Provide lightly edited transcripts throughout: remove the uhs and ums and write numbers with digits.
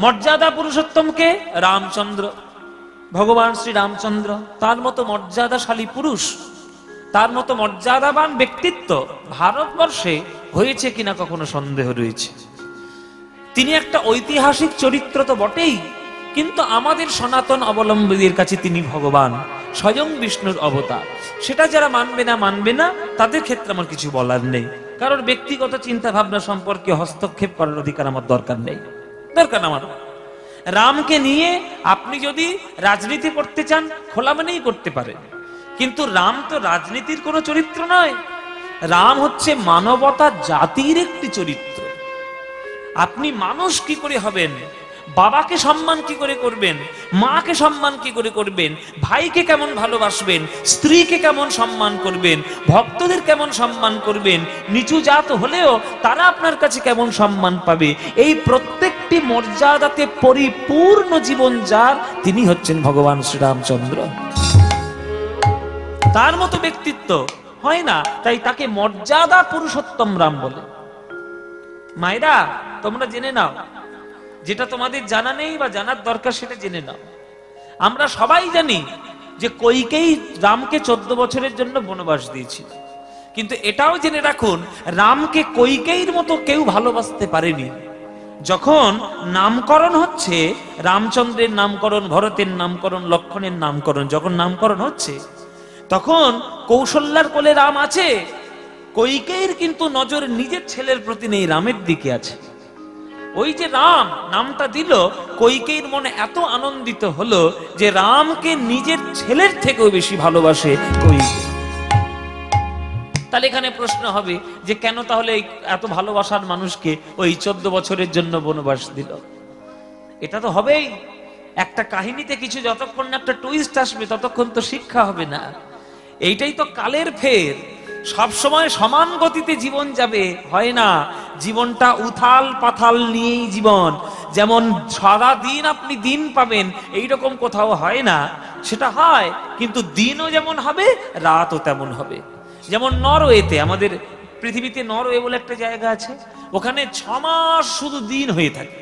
মর্যাদা পুরুষোত্তমকে রামচন্দ্র, ভগবান শ্রী রামচন্দ্র। তার মতো মর্যাদাশালী পুরুষ, তার মতো মর্যাদাবান ব্যক্তিত্ব ভারতবর্ষে হয়েছে কিনা কখনো সন্দেহ রয়েছে। তিনি একটা ঐতিহাসিক চরিত্র তো বটেই, কিন্তু আমাদের সনাতন অবলম্বীদের কাছে তিনি ভগবান, স্বয়ং বিষ্ণুর অবতার। সেটা যারা মানবে না তাদের ক্ষেত্রে আমার কিছু বলার নেই, কারণ ব্যক্তিগত চিন্তা ভাবনা সম্পর্কে হস্তক্ষেপ করার অধিকার আমার দরকার নেই। দরকার আমার রামকে নিয়ে আপনি যদি রাজনীতি করতে চান খোলামেলাই করতে পারেন, কিন্তু রাম তো রাজনীতির কোনো চরিত্র নয়। রাম হচ্ছে মানবতা জাতির একটি চরিত্র। আপনি মানুষ কি করে হবেন, বাবাকে সম্মান কি করে করবেন, মাকে সম্মান কি করে করবেন, ভাইকে কেমন ভালোবাসবেন, স্ত্রীকে কেমন সম্মান করবেন, ভক্তদের কেমন সম্মান করবেন, নিচু জাত হলেও তারা আপনার কাছে কেমন সম্মান পাবে, এই প্রত্যেকটি মর্যাদাতে পরিপূর্ণ জীবন যার, তিনি হচ্ছেন ভগবান শ্রীরামচন্দ্র। তার মতো ব্যক্তিত্ব হয় না, তাই তাকে মর্যাদা পুরুষোত্তম রাম বলে। মায়েরা তোমরা জেনে নাও, যেটা তোমাদের জানা নেই বা জানার দরকার সেটা জেনে নাও। আমরা সবাই জানি যে কইকেয়ী রামকে 14 বছরের জন্য বনবাস দিয়েছিল, কিন্তু এটাও জেনে রাখুন রামকে কইকেয়ীর মতো কেউ ভালোবাসতে পারেনি। যখন নামকরণ হচ্ছে, রামচন্দ্রের নামকরণ, ভরতের নামকরণ, লক্ষ্মণের নামকরণ, যখন নামকরণ হচ্ছে তখন কৌশল্যার কোলে রাম আছে, কইকেয়ীর কিন্তু নজর নিজের ছেলের প্রতি নেই, রামের দিকে আছে। ওই যে রাম নামটা দিল, কইকেয়ীর মনে এত আনন্দিত হলো যে রামকে নিজের ছেলের থেকেও বেশি ভালোবাসে কইকেয়ী। তাহলে এখানে প্রশ্ন হবে যে কেন তাহলে এত ভালোবাসার মানুষকে ওই 14 বছরের জন্য বনবাস দিল? এটা তো হবেই, একটা কাহিনীতে কিছু যতক্ষণ না একটা টুইস্ট আসবে ততক্ষণ তো শিক্ষা হবে না। এইটাই তো কালের ফের। সব সময় সমান গতিতে জীবন যাবে হয় না, জীবনটা উথাল পাথাল নিয়েই জীবন। যেমন সারা দিন আপনি দিন পাবেন এইরকম কোথাও হয় না, সেটা হয়, কিন্তু দিনও যেমন হবে রাতও তেমন হবে। যেমন নরওয়েতে, আমাদের পৃথিবীতে নরওয়ে বলে একটা জায়গা আছে, ওখানে 6 মাস শুধু দিন হয়ে থাকে,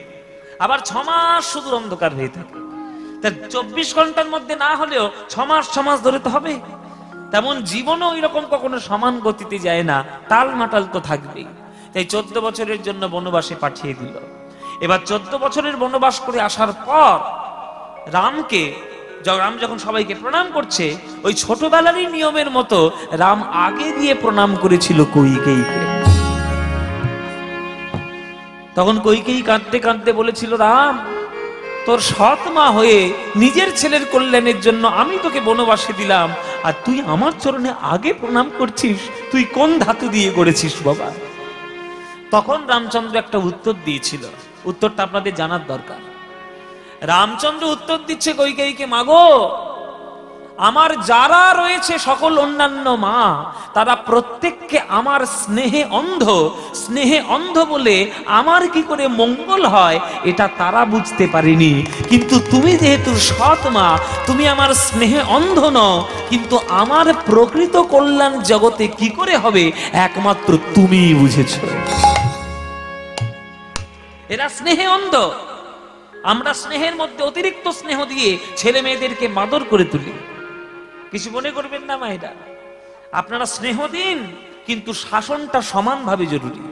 আবার 6 মাস শুধু অন্ধকার হয়ে থাকে। তা 24 ঘন্টার মধ্যে না হলেও 6 মাস ধরে তো হবে। তেমন জীবনও এরকম কখনো সমান গতিতে যায় না, টাল মাটাল তো থাকবেই। তাই 14 বছরের জন্য বনবাসে পাঠিয়ে দিল। এবার 14 বছরের বনবাস করে আসার পর রামকে, রাম যখন সবাইকে প্রণাম করছে, ওই ছোটবেলারই নিয়মের মতো রাম আগে গিয়ে প্রণাম করেছিল কইকেয়ীকে। তখন কইকেয়ী কাঁদতে কাঁদতে বলেছিল, রাম তোর সৎ মা হয়ে নিজের ছেলের কল্যাণের জন্য আমি তোকে বনবাসে দিলাম, আর তুই আমার চরণে আগে প্রণাম করছিস, তুই কোন ধাতু দিয়ে গড়েছিস বাবা? তখন রামচন্দ্র একটা উত্তর দিয়েছিল, উত্তরটা আপনাদের জানার দরকার। রামচন্দ্র উত্তর দিচ্ছে কইকেয়ীকে, মাগো আমার যারা রয়েছে সকল অন্যান্য মা, তারা প্রত্যেককে আমার স্নেহে অন্ধ, স্নেহে অন্ধ বলে আমার কি করে মঙ্গল হয় এটা তারা বুঝতে পারেনি। কিন্তু তুমি যেহেতু সৎ মা, তুমি আমার স্নেহে অন্ধ নও, কিন্তু আমার প্রকৃত কল্যাণ জগতে কি করে হবে একমাত্র তুমিই বুঝেছো। এরা স্নেহে অন্ধ, আমরা স্নেহের মধ্যে অতিরিক্ত স্নেহ দিয়ে ছেলে মেয়েদেরকে মাদর করে তুলি। কিছু মনে করবেন না মায়েরা, আপনারা স্নেহ দিন, কিন্তু শাসনটা সমানভাবে জরুরি।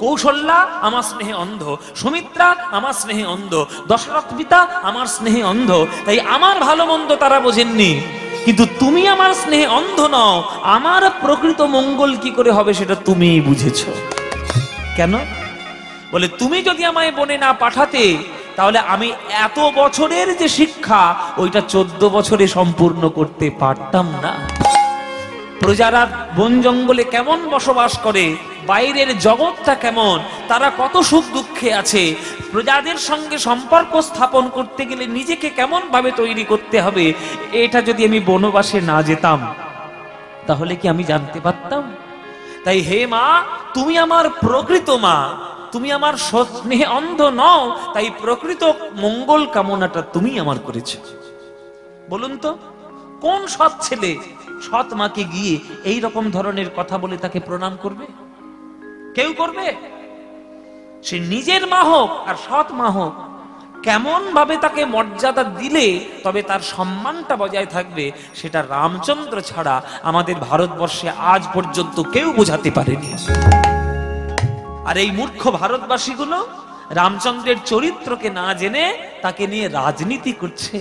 কৌশল্যা আমার স্নেহে অন্ধ, সুমিত্রা আমার স্নেহে অন্ধ, দশরথ পিতা আমার স্নেহে অন্ধ, তাই আমার ভালো মন্দ তারা বোঝেননি। কিন্তু তুমি আমার স্নেহে অন্ধ নও, আমার প্রকৃত মঙ্গল কি করে হবে সেটা তুমিই বুঝেছো। কেন? বলে তুমি যদি আমায় বনে না পাঠাতে, তাহলে আমি এত বছরের যে শিক্ষা ওইটা 14 বছরে সম্পূর্ণ করতে পারতাম না। প্রজারা বন জঙ্গলে কেমন বসবাস করে, বাইরের জগৎটা কেমন, তারা কত সুখ দুঃখে আছে, প্রজাদের সঙ্গে সম্পর্ক স্থাপন করতে গেলে নিজেকে কেমন ভাবে তৈরি করতে হবে, এটা যদি আমি বনবাসে না যেতাম তাহলে কি আমি জানতে পারতাম? তাই হে মা, তুমি আমার প্রকৃত মা, তুমি আমার স্নেহে অন্ধ নও, তাই প্রকৃত মঙ্গল কামনাটা তুমি আমার করেছো। বলুন তো কোন সৎ ছেলে সৎ মাকে গিয়ে এই রকম ধরনের কথা বলে তাকে প্রণাম করবে? কেউ করবে? সে নিজের মা হোক আর সৎ মা হোক, কেমন ভাবে তাকে মর্যাদা দিলে তবে তার সম্মানটা বজায় থাকবে, সেটা রামচন্দ্র ছাড়া আমাদের ভারতবর্ষে আজ পর্যন্ত কেউ বোঝাতে পারেনি। আর এই মূর্খ ভারতবাসীগুলো রামচন্দ্রের চরিত্রকে না জেনে তাকে নিয়ে রাজনীতি করছে।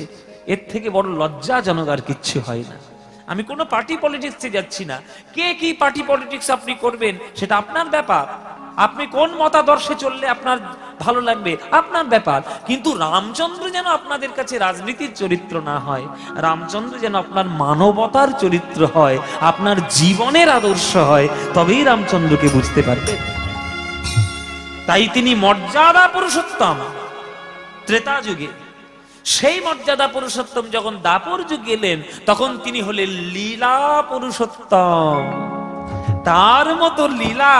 এর থেকে বড় লজ্জাজনক আর কিচ্ছু হয় না। আমি কোনো পার্টি পলিটিক্সে যাচ্ছি না। কে কি পার্টি পলিটিক্স আপনি করবেন সেটা আপনার ব্যাপার, আপনি কোন মতাদর্শে চললে আপনার ভালো লাগবে আপনার ব্যাপার। কিন্তু রামচন্দ্র যেন আপনাদের কাছে রাজনীতির চরিত্র না হয়, রামচন্দ্র যেন আপনার মানবতার চরিত্র হয়, আপনার জীবনের আদর্শ হয়, তবেই রামচন্দ্রকে বুঝতে পারবেন। তাই তিনি মর্যাদা পুরুষোত্তম ত্রেতা যুগে, সেই মর্যাদা পুরুষোত্তম যখন দাপর যুগে এলেন তখন তিনি হলেন লীলা পুরুষোত্তম। তার মতো লীলা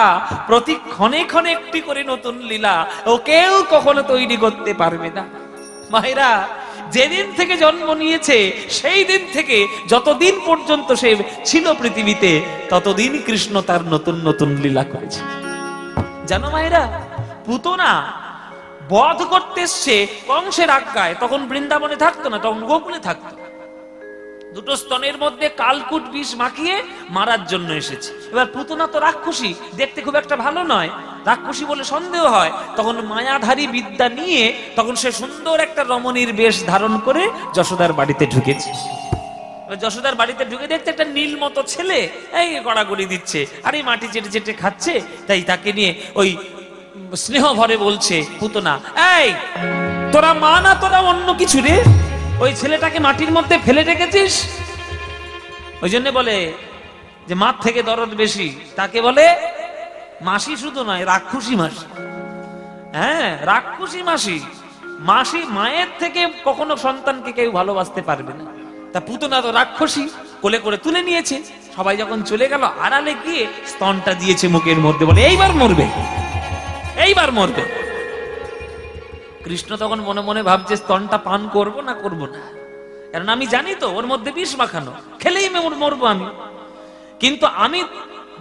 প্রতি ক্ষণে ক্ষণে একটি করে নতুন লীলা ও কেউ কখনো তৈরি করতে পারবে না। মায়েরা, যেদিন থেকে জন্ম নিয়েছে সেই দিন থেকে যতদিন পর্যন্ত সে ছিল পৃথিবীতে ততদিন কৃষ্ণ তার নতুন নতুন লীলা করেছে। জানো মায়েরা, পুতনা বধ করতে এসছে কংসের আজ্ঞায়, তখন বৃন্দাবনে থাকতো না, তখন গোকুলে থাকতো। দুটো স্তনের মধ্যে কালকুট বিষ মাখিয়ে মারার জন্য এসেছে। এবার পুতনা তো রাক্ষসী, দেখতে খুব একটা ভালো নয়, রাক্ষসী বলে সন্দেহ হয়। তখন মায়াধারী বিদ্যা নিয়ে তখন সে সুন্দর একটা রমণীর বেশ ধারণ করে যশোদার বাড়িতে ঢুকেছে। যশোদার বাড়িতে ঢুকে দেখতে একটা নীল মতো ছেলে এই গড়াগড়ি দিচ্ছে আর এই মাটি চেটে চেটে খাচ্ছে। তাই তাকে নিয়ে ওই স্নেহ ভরে বলছে পুতনা, এই তোরা মা না তোরা অন্য কিছু রে, ওই ছেলেটাকে মাটির মধ্যে ফেলে রেখেছিস। ওই জন্য বলে যে মার থেকে দরদ বেশি, তাকে বলে মাসি, শুধু নয় রাক্ষসী মাসি। হ্যাঁ, রাক্ষসী মাসি। মাসি মায়ের থেকে কখনো সন্তানকে কেউ ভালোবাসতে পারবে না। তা পুতনা তো রাক্ষসী, কোলে করে তুলে নিয়েছে। সবাই যখন চলে গেল আড়ালে গিয়ে স্তনটা দিয়েছে মুখের মধ্যে, বলে এইবার মরবে, এইবার মরবে। কৃষ্ণ তখন মনে মনে ভাবছে স্তনটা পান করব না করব না, কারণ আমি জানি তো ওর মধ্যে বিষ মাখানো, খেলেই মরবো আমি। কিন্তু আমি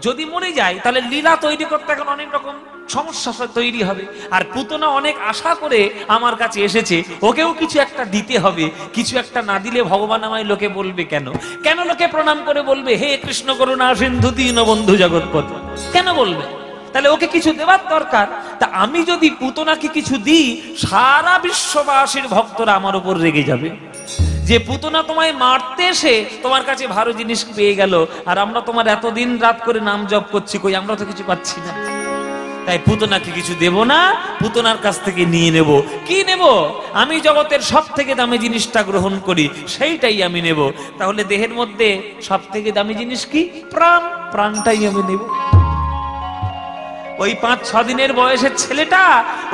যদি মরে যাই তাহলে লীলা তৈরি করতে এখন অনেক রকম সমস্যা তৈরি হবে। আর পুতনা অনেক আশা করে আমার কাছে এসেছে, ওকেও কিছু একটা দিতে হবে। কিছু একটা না দিলে ভগবান আমায় লোকে বলবে কেন? কেন লোকে প্রণাম করে বলবে হে কৃষ্ণ করুণা সিন্ধু দীনবন্ধু জগৎপতি? কেন বলবে? তাহলে ওকে কিছু দেওয়ার দরকার। তা আমি যদি পুতনাকে কিছু দিই, সারা বিশ্ববাসীর ভক্তরা আমার উপর রেগে যাবে যে পুতনা তোমায় মারতে এসে তোমার কাছে ভালো জিনিস পেয়ে গেল, আর আমরা তোমার এতদিন রাত করে নাম জপ করছি, কই আমরা তো কিছু পাচ্ছি না। তাই পুতনাকে কিছু দেব না, পুতনার কাছ থেকে নিয়ে নেব। কি নেব? আমি জগতের সব থেকে দামি জিনিসটা গ্রহণ করি, সেইটাই আমি নেব। তাহলে দেহের মধ্যে সব থেকে দামি জিনিস কি? প্রাণ। প্রাণটাই আমি নেব। ওই 5-6 দিনের বয়সের ছেলেটা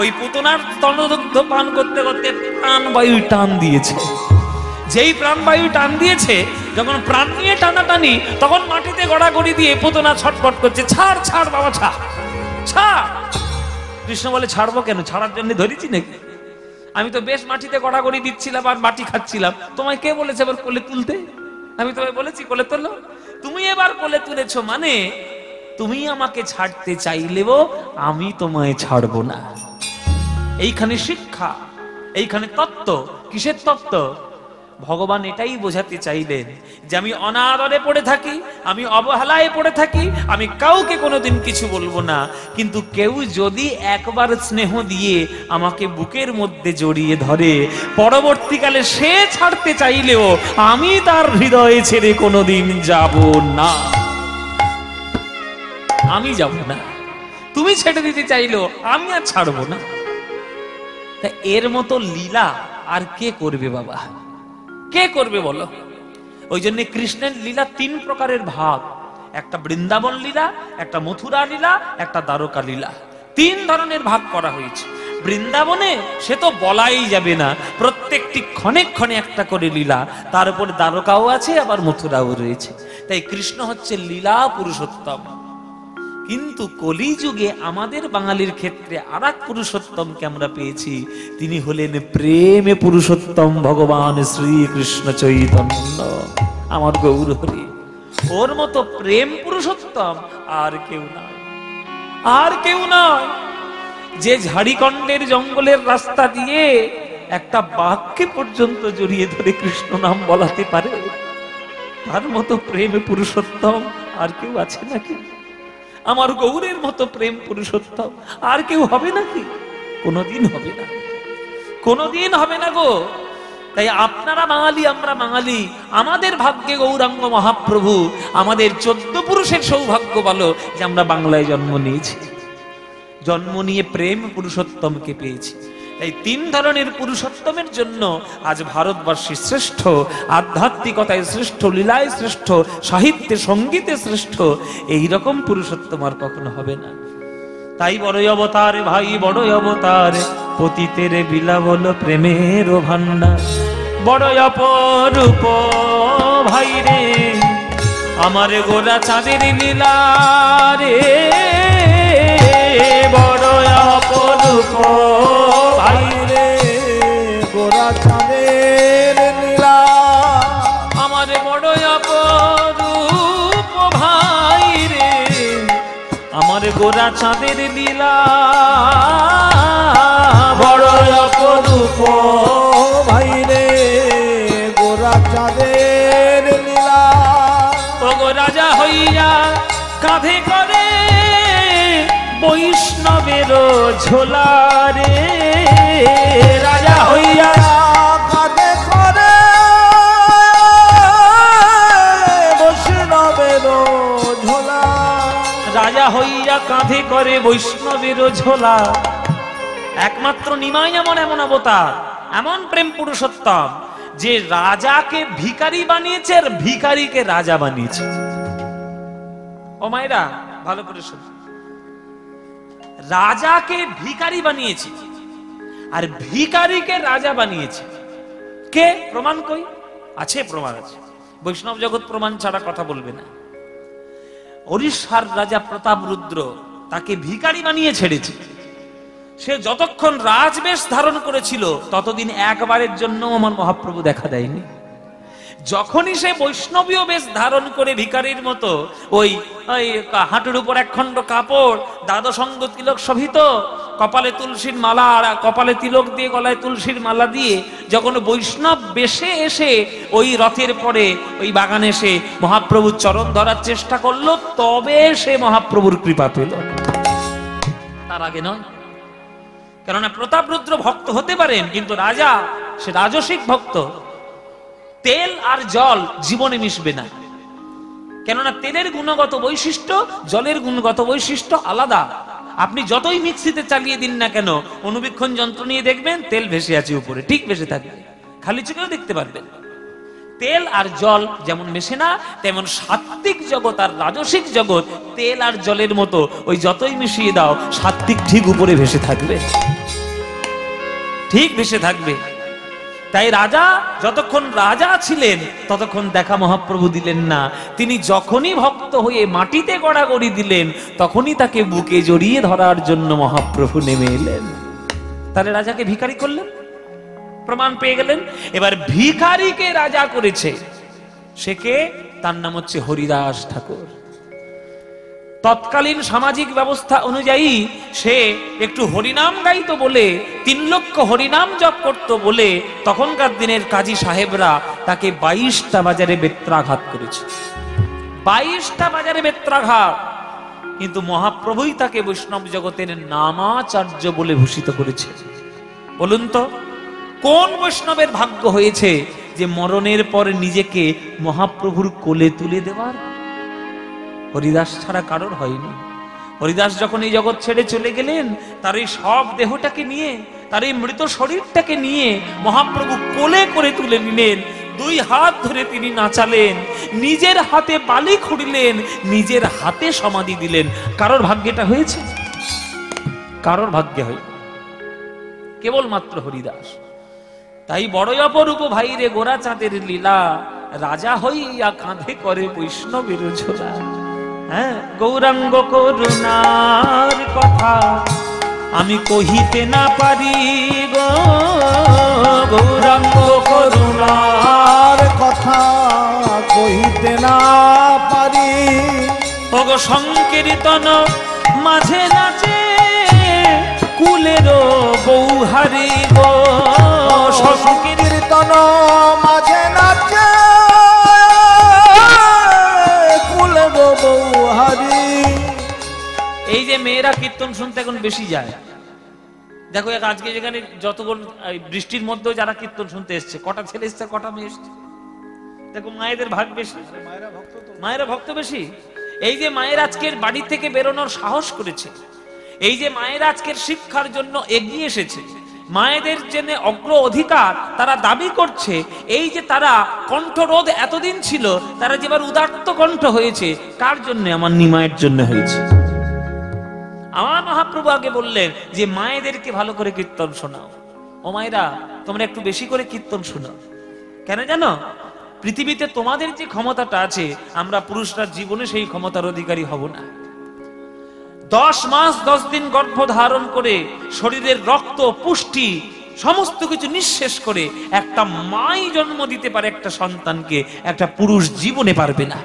ওই পুতনার স্তনদুগ্ধ পান করতে করতে প্রাণবায়ু টান দিয়েছে। যেই প্রাণবায়ু টান দিয়েছে, যখন প্রাণ নিয়ে টানাটানি, তখন মাটিতে গড়াগড়ি দিয়ে পুতনা ছটফট করছে, ছাড় ছাড় বাবা, ছাড় ছাড়। কৃষ্ণ বলে ছাড়বো কেন? ছাড়ার জন্য ধরেছি নাকি? আমি তো বেশ মাটিতে গড়াগড়ি দিচ্ছিলাম আর মাটি খাচ্ছিলাম। তোমায় কে বলেছে এবার কোলে তুলতে? আমি তোমায় বলেছি কোলে তোলো? তুমি এবার কোলে তুলেছো, মানে তুমি আমাকে ছাড়তে চাইলেও আমি তোমায় ছাড়বো না। এইখানে শিক্ষা, এইখানে তত্ত্ব। কিসের তত্ত্ব? ভগবান এটাই বোঝাতে চাইলেন যে আমি অনাদরে পড়ে থাকি, আমি অবহেলায় পড়ে থাকি, আমি কাউকে কোনোদিন কিছু বলবো না। কিন্তু কেউ যদি একবার স্নেহ দিয়ে আমাকে বুকের মধ্যে জড়িয়ে ধরে, পরবর্তীকালে সে ছাড়তে চাইলেও আমি তার হৃদয়ে ছেড়ে কোনোদিন যাব না। আমি যাব না। তুমি ছেড়ে দিতে চাইলো আমি আর ছাড়বো না। এর মতো লীলা আর কে করবে বাবা? কে করবে বলো? ওই জন্য কৃষ্ণের লীলা 3 প্রকারের ভাগ। একটা বৃন্দাবন লীলা, একটা মথুরা লীলা, একটা দ্বারকা লীলা। 3 ধরনের ভাগ করা হয়েছে। বৃন্দাবনে সে তো বলাই যাবে না, প্রত্যেকটি ক্ষণে ক্ষণে একটা করে লীলা। তার উপর দ্বারকাও আছে, আবার মথুরাও রয়েছে। তাই কৃষ্ণ হচ্ছে লীলা পুরুষোত্তম। কিন্তু কলিযুগে আমাদের বাঙালির ক্ষেত্রে আরেক পুরুষোত্তমকে আমরা পেয়েছি। তিনি হলেন প্রেমে পুরুষোত্তম ভগবান শ্রীকৃষ্ণ চৈতন্য, আমার গৌর হরি। ওর মতো প্রেম পুরুষোত্তম আর কেউ নয়, আর কেউ নয়। যে ঝাড়িকন্ডের জঙ্গলের রাস্তা দিয়ে একটা বাঘকে পর্যন্ত জড়িয়ে ধরে কৃষ্ণ নাম বলাতে পারে, তার মতো প্রেম পুরুষোত্তম আর কেউ আছে নাকি? আমার গৌরের মতো প্রেম পুরুষোত্তম আর কেউ হবে নাকি? কোনোদিন হবে না, কোনোদিন হবে না গো। তাই আপনারা বাঙালি, আমরা বাঙালি, আমাদের ভাগ্যে গৌরাঙ্গ মহাপ্রভু, আমাদের 14 পুরুষের সৌভাগ্য বলো যে আমরা বাংলায় জন্ম নিয়েছি, জন্ম নিয়ে প্রেম পুরুষোত্তমকে পেয়েছি। এই 3 ধরনের পুরুষোত্তমের জন্য আজ ভারতবর্ষে শ্রেষ্ঠ, আধ্যাত্মিকতায় শ্রেষ্ঠ, লীলায় শ্রেষ্ঠ, সাহিত্যে সঙ্গীতে শ্রেষ্ঠ, এইরকম পুরুষোত্তম আর কখনো হবে না। তাই বড় অবতার ভাই, বড় অবতার, পতিতের বিলাবল প্রেমের ভান্ডার। বড় অপরূপ ভাই রে আমার গোরা চাঁদের লীলা রে, বড় অপরূপ ভাই রে গোরা চাঁদের লীলা, আমার বড় অপরূপ ভাই রে আমার গোরা চাঁদের লীলা, বড় অপরূপ ভাই রে গোরা চাঁদের লীলা। ও গো রাজা হইয়া কাঁধে করে বৈষ্ণবের ঝোলা রে, রাজা হইয়া কাঁধে করে বৈষ্ণবের ঝোলা, রাজা হইয়া কাঁধে করে বৈষ্ণবের ঝোলা। একমাত্র নিমাই এমন এমন অবতার, এমন প্রেম পুরুষোত্তম যে রাজাকে ভিখারি বানিয়েছে আর ভিখারিকে রাজা বানিয়েছে। ও মায়েরা ভালো করে শুনো, রাজাকে ভিখারি বানিয়েছে আর ভিখারিকে রাজা বানিয়েছে কে? প্রমাণ কই? আছে, প্রমাণ আছে। বৈষ্ণব জগৎ প্রমাণ ছাড়া কথা বলবে না। ওড়িশার রাজা প্রতাপরুদ্র তাকে ভিখারি বানিয়ে ছেড়েছে। সে যতক্ষণ রাজবেশ ধারণ করেছিল ততদিন একবারের জন্য আমার মহাপ্রভু দেখা দেয়নি। যখনই সে বৈষ্ণবীয় বেশ ধারণ করে ভিখারির মতো ওই হাঁটুর উপর একখণ্ড কাপড়, দ্বাদশঙ্গ তিলক শোভিত, কপালে তুলসীর মালা, আর কপালে তিলক দিয়ে গলায় তুলসীর মালা দিয়ে যখন বৈষ্ণব বেশে এসে ওই রথের পরে ওই বাগানে এসে মহাপ্রভুর চরণ ধরার চেষ্টা করলো, তবে সে মহাপ্রভুর কৃপা পেল, তার আগে নয়। কেননা প্রতাপরুদ্র ভক্ত হতে পারেন, কিন্তু রাজা সে রাজসিক ভক্ত। তেল আর জল জীবনে মিশবে না, কেননা তেলের গুণগত বৈশিষ্ট্য, জলের গুণগত বৈশিষ্ট্য আলাদা। আপনি যতই মিক্সিতে চালিয়ে দিন না কেন, অনুবীক্ষণ যন্ত্র নিয়ে দেখবেন তেল ভেসে আছে উপরে, ঠিক ভেসে থাকবে, খালি চোখেও দেখতে পারবেন। তেল আর জল যেমন মেশে না, তেমন সাত্ত্বিক জগৎ আর রাজসিক জগৎ তেল আর জলের মতো, ওই যতই মিশিয়ে দাও সাত্ত্বিক ঠিক উপরে ভেসে থাকবে, ঠিক ভেসে থাকবে। তাই রাজা যতক্ষণ রাজা ছিলেন ততক্ষণ দেখা মহাপ্রভু দিলেন না। তিনি যখনই ভক্ত হয়ে মাটিতে গড়াগড়ি দিলেন তখনই তাকে বুকে জড়িয়ে ধরার জন্য মহাপ্রভু নেমে এলেন। তাহলে রাজাকে ভিখারি করলেন, প্রমাণ পেয়ে গেলেন। এবার ভিখারিকে রাজা করেছে সে কে? তার নাম হচ্ছে হরিদাস ঠাকুর। তৎকালীন সামাজিক ব্যবস্থা অনুযায়ী সে একটু হরিনাম গাইতো বলে, 3 লক্ষ হরিনাম জপ করতো বলে তখনকার দিনের কাজী সাহেবরা তাকে 22টা বাজারে বেত্রাঘাত করেছে। 22টা বাজারে বেত্রাঘাত। কিন্তু মহাপ্রভুই তাকে বৈষ্ণব জগতের নামাচার্য বলে ভূষিত করেছে। বলুন তো কোন বৈষ্ণবের ভাগ্য হয়েছে যে মরণের পর নিজেকে মহাপ্রভুর কোলে তুলে দেওয়ার? হরিদাস ছাড়া কারোর হয়নি। হরিদাস যখন এই জগৎ ছেড়ে চলে গেলেন, তার এই সব দেহটাকে নিয়ে, তার এই মৃত শরীরটাকে নিয়ে মহাপ্রভু কোলে করে তুলে নিলেন। 2 হাত ধরে তিনি নাচালেন, নিজের হাতে বালি খুঁড়লেন, নিজের হাতে সমাধি দিলেন। কারোর ভাগ্যটা হয়েছে? কারোর ভাগ্যে হয় কেবলমাত্র হরিদাস। তাই বড় অপরূপ ভাই রে গোরা চাঁদের লীলা, রাজা হইয়া কাঁধে করে বৈষ্ণবের ঝোলা। হ্যাঁ, গৌরাঙ্গ করুণার কথা আমি কহিতে না পারি গো, গৌরাঙ্গ করুণার কথা কহিতে না পারি। ও গো সংকীর্তন মাঝে নাচে কুলের বৌহারি গো, সংকীর্তন মাঝে নাচে কুলের বৌহারি। এই যে মেয়েরা কীর্তন শুনতে এখন বেশি যায়, দেখো আজকে যেখানে যতক্ষণ বৃষ্টির মধ্যেও যারা কীর্তন শুনতে এসছে, কটা ছেলে এসছে কটা মেয়ে এসছে, দেখো মায়েদের ভাগ বেশি, মায়েরা ভক্ত বেশি। এই যে মায়ের আজকের বাড়ি থেকে বেরোনোর সাহস করেছে, এই যে মায়ের আজকের শিক্ষার জন্য এগিয়ে এসেছে, মায়েদের জন্য অগ্র অধিকার তারা দাবি করছে, এই যে তারা কণ্ঠরোধ এতদিন ছিল, তারা যেবার উদাত্ত কণ্ঠ হয়েছে, কার জন্য? আমার নিমায়ের জন্য হয়েছে। আমার মহাপ্রভু আগে বললেন যে মায়েদেরকে ভালো করে কীর্তন শোনাও। ও মায়েরা, তোমরা একটু বেশি করে কীর্তন শোনাও। কেন জানো? পৃথিবীতে তোমাদের যে ক্ষমতাটা আছে, আমরা পুরুষরা জীবনে সেই ক্ষমতার অধিকারী হব না। 10 মাস 10 দিন গর্ভ ধারণ করে শরীরের রক্ত পুষ্টি সমস্ত কিছু নিঃশেষ করে একটা মাই জন্ম দিতে পারে একটা সন্তানকে, একটা পুরুষ জীবনে পারবে না,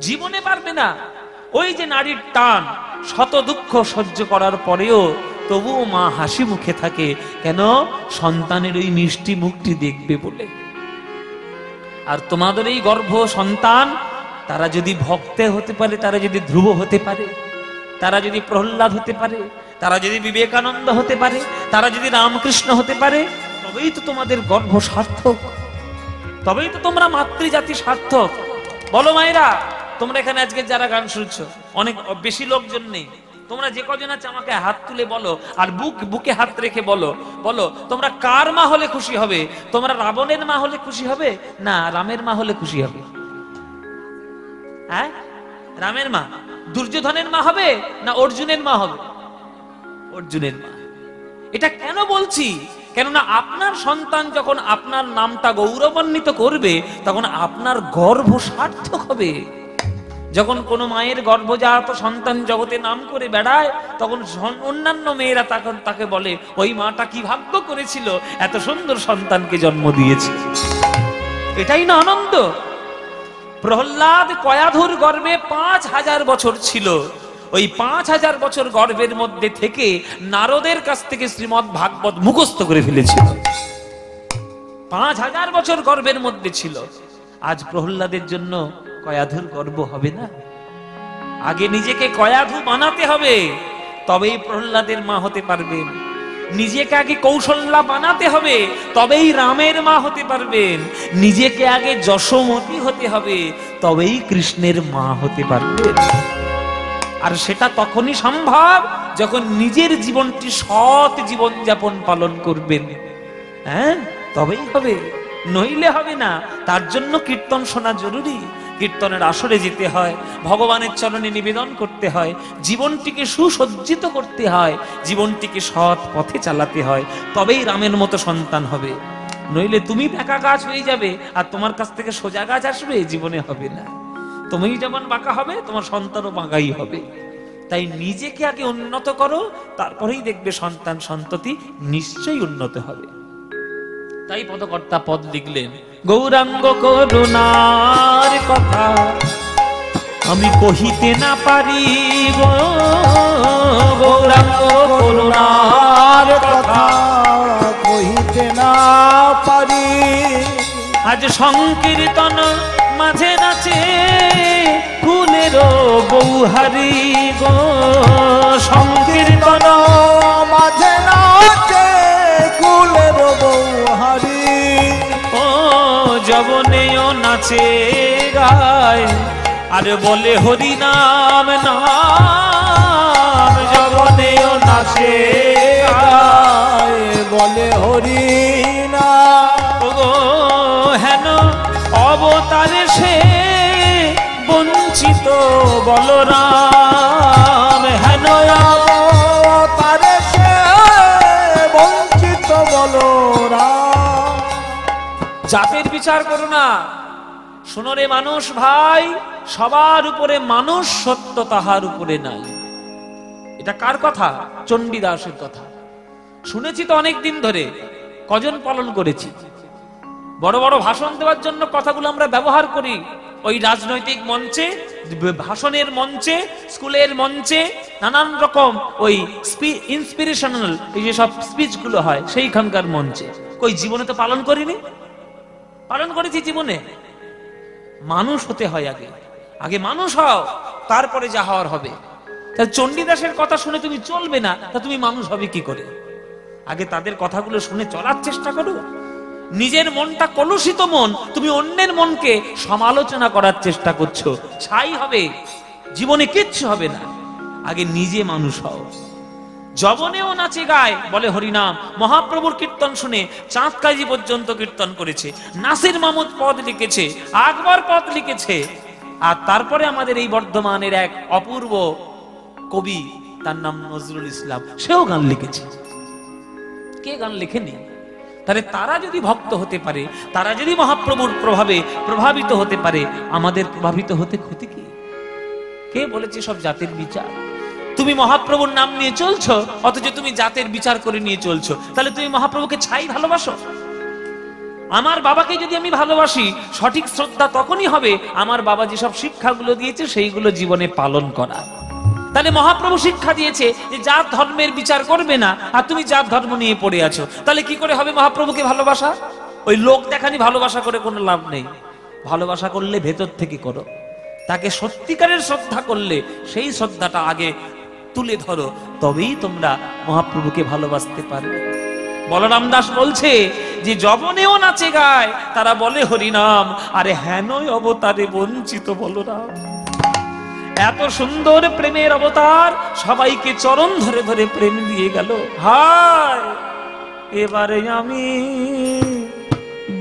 জীবনে পারবে না। ওই যে নারীর টান, শত দুঃখ সহ্য করার পরেও তবুও মা হাসি মুখে থাকে, কেন? সন্তানের ওই মিষ্টি মুখটি দেখবে বলে। আর তোমাদের এই গর্ভ সন্তান, তারা যদি ভক্তে হতে পারে, তারা যদি ধ্রুব হতে পারে, তারা যদি প্রহ্লাদ হতে পারে, তারা যদি বিবেকানন্দ হতে পারে, তারা যদি রামকৃষ্ণ হতে পারে, তবেই তো তোমাদের গর্ভ সার্থক, তবেই তো তোমরা মাতৃজাতি সার্থক। বলো মায়েরা, তোমরা এখানে আজকে যারা গান শুনছো, অনেক বেশি লোকজন নেই, তোমরা যে কজন আছে আমাকে হাত তুলে বলো, আর বুকে হাত রেখে বলো, বলো তোমরা কার মা হলে খুশি হবে? তোমরা রাবণের মা হলে খুশি হবে, না রামের মা হলে খুশি হবে? হ্যাঁ, রামের মা। দুর্যোধনের মা হবে না অর্জুনের মা হবে? অর্জুনের মা। এটা কেন বলছি? কেননা আপনার সন্তান যখন আপনার নামটা গৌরবান্বিত করবে, তখন আপনার গর্ভ সার্থক হবে। যখন কোনো মায়ের গর্ভজাত সন্তান জগতে নাম করে বেড়ায়, তখন অন্যান্য মেয়েরা তখন তাকে বলে, ওই মাটা কি ভাগ্য করেছিল, এত সুন্দর সন্তানকে জন্ম দিয়েছে। এটাই না আনন্দ? প্রহ্লাদ কয়াধুর গর্ভে 5000 বছর ছিল। ওই 5000 বছর গর্ভের মধ্যে থেকে নারদের কাছ থেকে শ্রীমদ্ ভাগবত মুখস্থ করে ফেলেছিল। 5000 বছর গর্ভের মধ্যে ছিল। আজ প্রহ্লাদের জন্য কয়াধুর গর্ভ হবে না? আগে নিজেকে কয়াধু বানাতে হবে, তবেই প্রহ্লাদের মা হতে পারবেন। নিজেকে আগে কৌশল্যা বানাতে হবে, তবেই রামের মা হতে পারবেন। নিজেকে আগে যশোমতী হতে হবে, তবেই কৃষ্ণের মা হতে পারবেন। আর সেটা তখনই সম্ভব যখন নিজের জীবনটি সৎ জীবন যাপন পালন করবেন, হ্যাঁ, তবেই হবে, নইলে হবে না। তার জন্য কীর্তন শোনা জরুরি। কীর্তনের আসরে যেতে হয়, ভগবানের চরণে নিবেদন করতে হয়, জীবনটিকে সুসজ্জিত করতে হয়, জীবনটিকে সৎ পথে চালাতে হয়, তবেই রামের মতো সন্তান হবে। নইলে তুমি বাঁকা গাছ হয়ে যাবে, আর তোমার কাছ থেকে সোজা গাছ আসবে, জীবনে হবে না। তুমি যেমন বাঁকা হবে, তোমার সন্তানও বাঁকাই হবে। তাই নিজেকে আগে উন্নত করো, তারপরেই দেখবে সন্তান সন্ততি নিশ্চয়ই উন্নত হবে। তাই পদকর্তা পদ লিখলেন, গৌরাঙ্গ করুণার কথা আমি কহিতে না পারি, গৌরাঙ্গ করুণার কথা কহিতে না পারি। আজ সংকীর্তন মাঝে নাচে ফুলের বৌহারি গো, সংকীর্তন মাঝে নাচে ফুলের বৌহারি। ও যবনেও নাচে গায়, আর বলে হরি নাম নাম, যবনেও নাচে গায়, বলে হরি নাম। গো হেন অবতারে সে বঞ্চিত বলরাম, হেন অবতারে সে বঞ্চিত বলরাম। জাতের বিচার করো না, শোনো রে মানুষ ভাই, সবার উপরে মানুষ সত্য, তাহার উপরে নাই। এটা কার কথা? চণ্ডীদাসের কথা। শুনেছি তো অনেক দিন ধরে, কজন পালন করেছি। বড় বড় ভাষণ দেওয়ার জন্য কথাগুলো আমরা ব্যবহার করি, ওই রাজনৈতিক মঞ্চে, ভাষণের মঞ্চে, স্কুলের মঞ্চে, নানান রকম ওই ইন্সপিরেশনাল এই যে সব স্পিচ গুলো হয় সেইখানকার মঞ্চে। কই জীবনে তো পালন করিনি? পালন করেছি জীবনে। মানুষ হতে হয় আগে, আগে মানুষ হও, তারপরে যা হওয়ার হবে। তা চণ্ডীদাসের কথা শুনে তুমি চলবে না, তা তুমি মানুষ হবে কি করে? আগে তাদের কথাগুলো শুনে চলার চেষ্টা করো। নিজের মনটা কলুষিত মন, তুমি অন্যের মনকে সমালোচনা করার চেষ্টা করছো, ছাই হবে, জীবনে কিচ্ছু হবে না। আগে নিজে মানুষ হও। যবনেও নাচে গায় বলে হরিনাম। মহাপ্রভুর কীর্তন শুনে চাঁদ কাজী পর্যন্ত কীর্তন করেছে, নাসির মাহমুদ পদ লিখেছে, আকবর পদ লিখেছে। আর তারপরে আমাদের এই বর্ধমানের এক অপূর্ব কবি, তার নাম নজরুল ইসলাম, সেও গান লিখেছে। কে গান লেখেনি? তাহলে তারা যদি ভক্ত হতে পারে, তারা যদি মহাপ্রভুর প্রভাবে প্রভাবিত হতে পারে, আমাদের প্রভাবিত হতে ক্ষতি কি? কে বলেছে সব জাতের বিচার? তুমি মহাপ্রভুর নাম নিয়ে চলছো, অথচ তুমি জাতের বিচার করে নিয়ে চলছো। তাহলে তুমি মহাপ্রভুকে ছাই ভালোবাসো? আমার বাবাকে যদি আমি ভালোবাসি, সঠিক শ্রদ্ধা তখনই হবে আমার বাবা যেসব শিক্ষাগুলো দিয়েছে সেইগুলো জীবনে পালন করা। তাহলে মহাপ্রভু শিক্ষা দিয়েছে যে জাত ধর্মের বিচার করবে না, আর তুমি জাত ধর্ম নিয়ে পড়ে আছো। তাহলে কি করে হবে মহাপ্রভুকে ভালোবাসা? ওই লোক দেখানি ভালোবাসা করে কোনো লাভ নেই। ভালোবাসা করলে ভেতর থেকে করো। তাকে সত্যিকারের শ্রদ্ধা করলে সেই শ্রদ্ধাটা আগে তুলে ধরো, তবেই তোমরা মহাপ্রভুকে ভালোবাসতে পারবে। বলরাম দাস বলছে যে যবনেও নাচে গায় তারা বলে হরিনাম, আরে হেনই অবতারে বঞ্চিত বলরাম। এত সুন্দর প্রেমের অবতার, সবাইকে চরণ ধরে ধরে প্রেম দিয়ে গেল। হায় এবারে আমি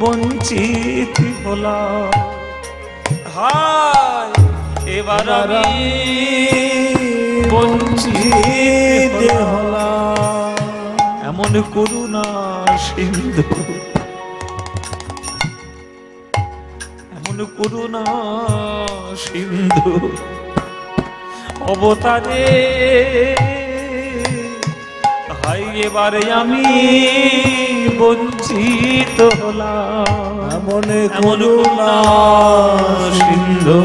বঞ্চিত হলাম, হায় এবার আমি বঞ্চিত হলাম। এমন করুণা সিন্ধু, এমন করুণা সিন্ধু অবতারে, হাই এবারে আমি বঞ্চিত হলাম। এমন করুণা সিন্ধু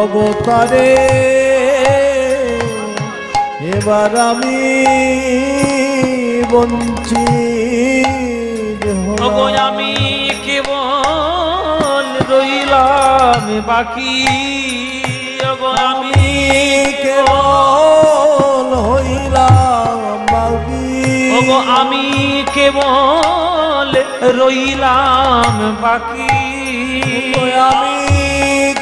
অবতারে, এবার আমি বঞ্চিত হলাম। আমি কেবল রইলাম বাকি, আমি কেবল হইলাম বাকি। আমি কেবল রইলাম বাকি, আমি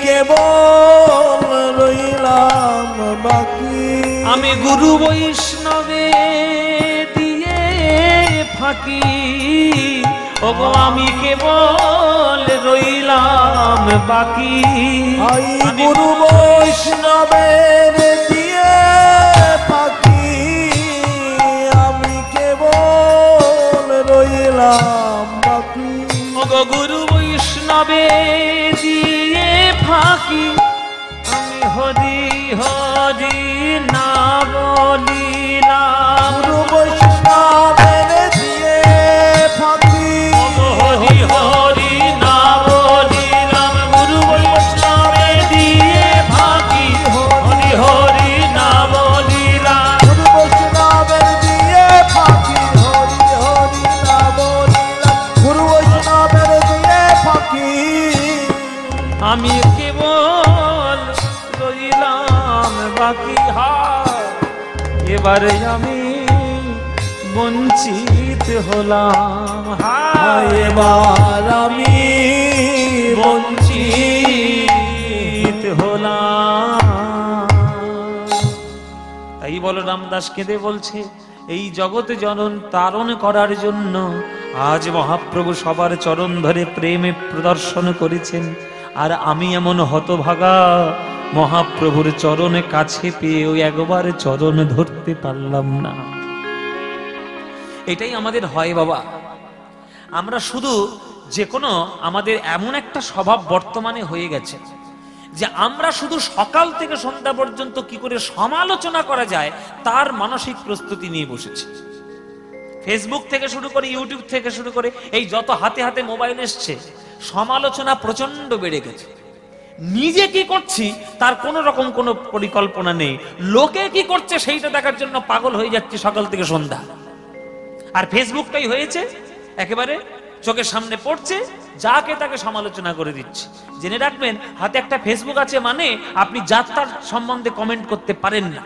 কেবল রইলাম বাকি। আমি গুরু বৈষ্ণবে দিয়ে ফাঁকি, ওগো আমি কেবল রইলাম বাকি। গুরু বৈষ্ণবের দিয়ে ফাঁকি, আমি কেবল রইলাম বাকি। ওগো গুরু বৈষ্ণবে দিয়ে ফাঁকি, আমি হরি হরি না বলিলাম। গুরু বৈষ্ণবের দিয়ে ফাঁকি, হরি হরি না বলিলাম। গুরু বৈষ্ণবে দিয়ে ফাঁকি, হরি হরি না বলিলাম। গুরু বৈষ্ণবের দিয়ে ফাঁকি, হরি হরি না বলিলাম। গুরু বৈষ্ণবের দিয়ে ফাঁকি, আমি কেবল রইলাম বাকি। হায় এবারে আমি বঞ্চিত হলাম, হায় এবার আমি বঞ্চিত হলাম। তাই বলরাম দাস কেঁদে বলছে, এই জগতে জনন তারণ করার জন্য আজ মহাপ্রভু সবার চরণ ধরে প্রেমে প্রদর্শন করেছেন। আর আমি এমন হতভাগা, মহাপ্রভুর চরণে কাছে পেয়ে ওই একবার চরণ ধরতে পারলাম না। এটাই আমাদের হয় বাবা। আমরা শুধু যে কোনো আমাদের এমন একটা স্বভাব বর্তমানে হয়ে গেছে যে আমরা শুধু সকাল থেকে সন্ধ্যা পর্যন্ত কি করে সমালোচনা করা যায় তার মানসিক প্রস্তুতি নিয়ে বসেছি। ফেসবুক থেকে শুরু করে, ইউটিউব থেকে শুরু করে, এই যত হাতে হাতে মোবাইল এসছে, সমালোচনা প্রচন্ড বেড়ে গেছে। নিজে কি করছি তার কোনো রকম কোনো পরিকল্পনা নেই, লোকে কি করছে সেইটা দেখার জন্য পাগল হয়ে যাচ্ছে সকাল থেকে সন্ধ্যা। আর ফেসবুকটাই হয়েছে একেবারে চোখের সামনে পড়ছে, যাকে তাকে সমালোচনা করে দিচ্ছে। জেনে রাখবেন, হাতে একটা ফেসবুক আছে মানে আপনি যাত্রার সম্বন্ধে কমেন্ট করতে পারেন না।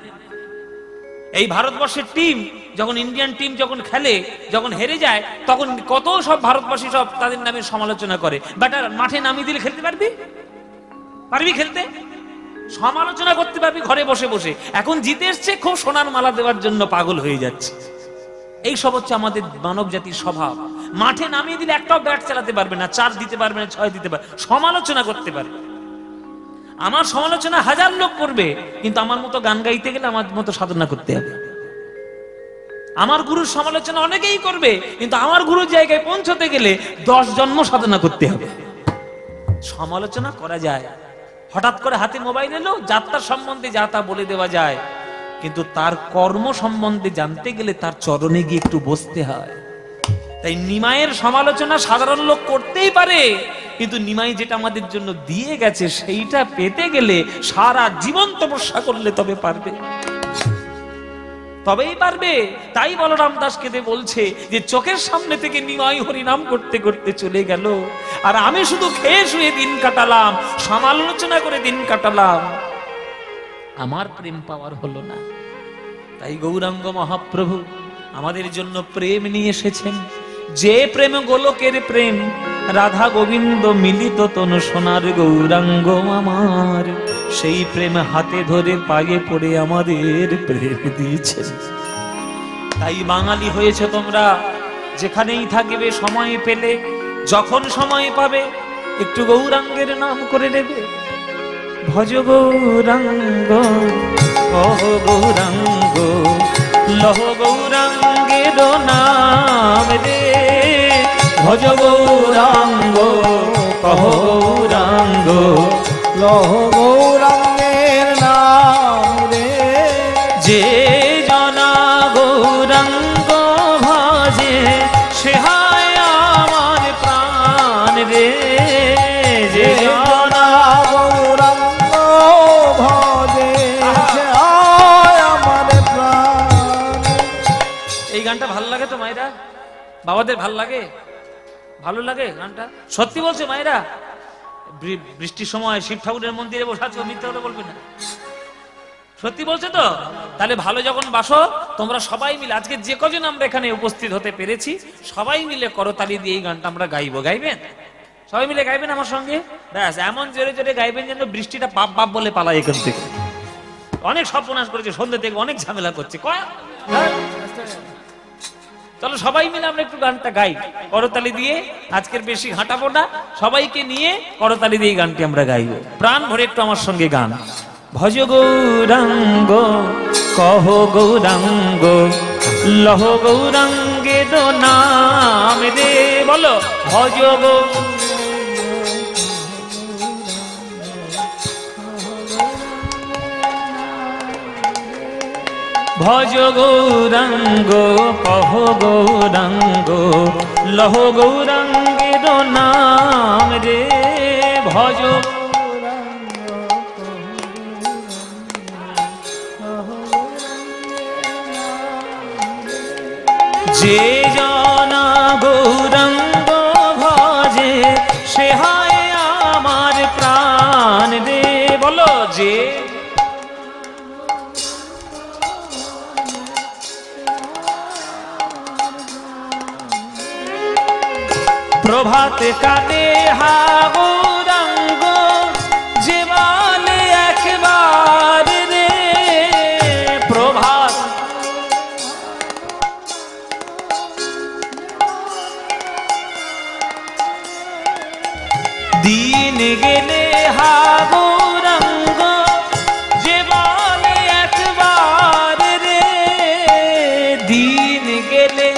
এই ভারতবর্ষের টিম যখন, ইন্ডিয়ান টিম যখন খেলে, যখন হেরে যায়, তখন কত সব ভারতবাসী সব তাদের নামে সমালোচনা করে। বাট মাঠে নামিয়ে দিলে খেলতে পারবি? পারবি খেলতে? সমালোচনা করতে পারবি ঘরে বসে বসে। এখন জিতে এসছে, খুব সোনার মালা দেওয়ার জন্য পাগল হয়ে যাচ্ছে। এই সব হচ্ছে আমাদের মানব জাতির স্বভাব। মাঠে নামিয়ে দিলে একটাও ব্যাট চালাতে পারবে না, 4 দিতে পারবে না, 6 দিতে পারবে, সমালোচনা করতে পারবে। আমার সমালোচনা 1000 লোক করবে, কিন্তু আমার মতো গান গাইতে গেলে আমার মতো সাধনা করতে হবে। আমার গুরুর সমালোচনা অনেকেই করবে, কিন্তু আমার গুরুর জায়গায় পৌঁছতে গেলে 10 জন্ম সাধনা করতে হবে। সমালোচনা করা যায়, হঠাৎ করে হাতে মোবাইল এলো, যাত্রার সম্বন্ধে যা তা বলে দেওয়া যায়, কিন্তু তার কর্ম সম্বন্ধে জানতে গেলে তার চরণে গিয়ে একটু বসতে হয়। তাই নিমাইয়ের সমালোচনা সাধারণ লোক করতেই পারে, কিন্তু নিমাই যেটা আমাদের জন্য দিয়ে গেছে সেইটা পেতে গেলে সারা জীবন তপস্যা করলে তবে পারবে, তবেই পারবে। তাই বলরাম দাস কেঁদে বলছে যে চোখের সামনে থেকে নিমাই হরিনাম করতে করতে চলে গেল, আর আমি শুধু খেয়ে শুয়ে দিন কাটালাম, সমালোচনা করে দিন কাটালাম, আমার প্রেম পাওয়ার হলো না। তাই গৌরাঙ্গ মহাপ্রভু আমাদের জন্য প্রেম নিয়ে এসেছেন। যে প্রেম গোলকের প্রেম, রাধা গোবিন্দ মিলিত তনু সোনার গৌরাঙ্গ আমার, সেই প্রেম হাতে ধরে পায়ে পড়ে আমাদের প্রেম দিয়েছেন। তাই বাঙালি হয়েছে তোমরা, যেখানেই থাকবে সময় পেলে, যখন সময় পাবে একটু গৌরাঙ্গের নাম করে নেবে। ভজ গৌরাঙ্গ কহ গৌরাঙ্গ, লহ গৌরাঙ্গের নাম রে। ভজ গৌরাঙ্গ কহ গৌরাঙ্গ, লহ গৌরাঙ্গের নাম রে। যে জনা গৌরাঙ্গ ভজে, সে হয় আমার প্রাণ রে। যে জনা গৌরাঙ্গ ভজে, সে হয় আমার প্রাণ। এই গানটা ভালো লাগে তো মায়েরা? বাবাদের ভালো লাগে? ভালো লাগে গানটা? সত্যি বলছে মায়েরা? বৃষ্টির সময় শিব ঠাকুরের মন্দিরে বসে আছো, মিথ্যা কথা বলবে না, সত্যি বলছে তো? তাহলে ভালো যখন বাসো তোমরা সবাই মিলে, আজকে যে কজন আমরা এখানে উপস্থিত হতে পেরেছি, সবাই মিলে করতালি দিয়ে এই গানটা আমরা গাইবো। গাইবেন? সবাই মিলে গাইবেন আমার সঙ্গে? ব্যাস, এমন জোরে জোরে গাইবেন যেন বৃষ্টিটা বাপ বাপ বলে পালায় এখান থেকে। অনেক সর্বনাশ করেছে, সন্ধ্যে থেকে অনেক ঝামেলা করছে। চলো সবাই মিলে আমরা একটু গানটা গাই করতালি দিয়ে। আজকের বেশি হাঁটাবো না, সবাইকে নিয়ে করতালি দিয়ে গানটি আমরা গাইবো। প্রাণ ভরে একটু আমার সঙ্গে গান। ভজ গৌরাঙ্গ কহ গৌরাঙ্গ, লহ গৌরাঙ্গের নাম রে। বলো ভজ ভজ গৌরাঙ্গ কহ গৌরাঙ্গ, লহ গৌরাঙ্গের নাম রে। ভজ যে জনা গৌরাঙ্গ ভজে, সে হয় আমার প্রাণ রে। বলো যে প্রভাত কালে হা গৌরাঙ্গ, যে বলে একবার রে। প্রভাত দিন গেলে হা গৌরাঙ্গ, যে বলে একবার রে। দিন গেলে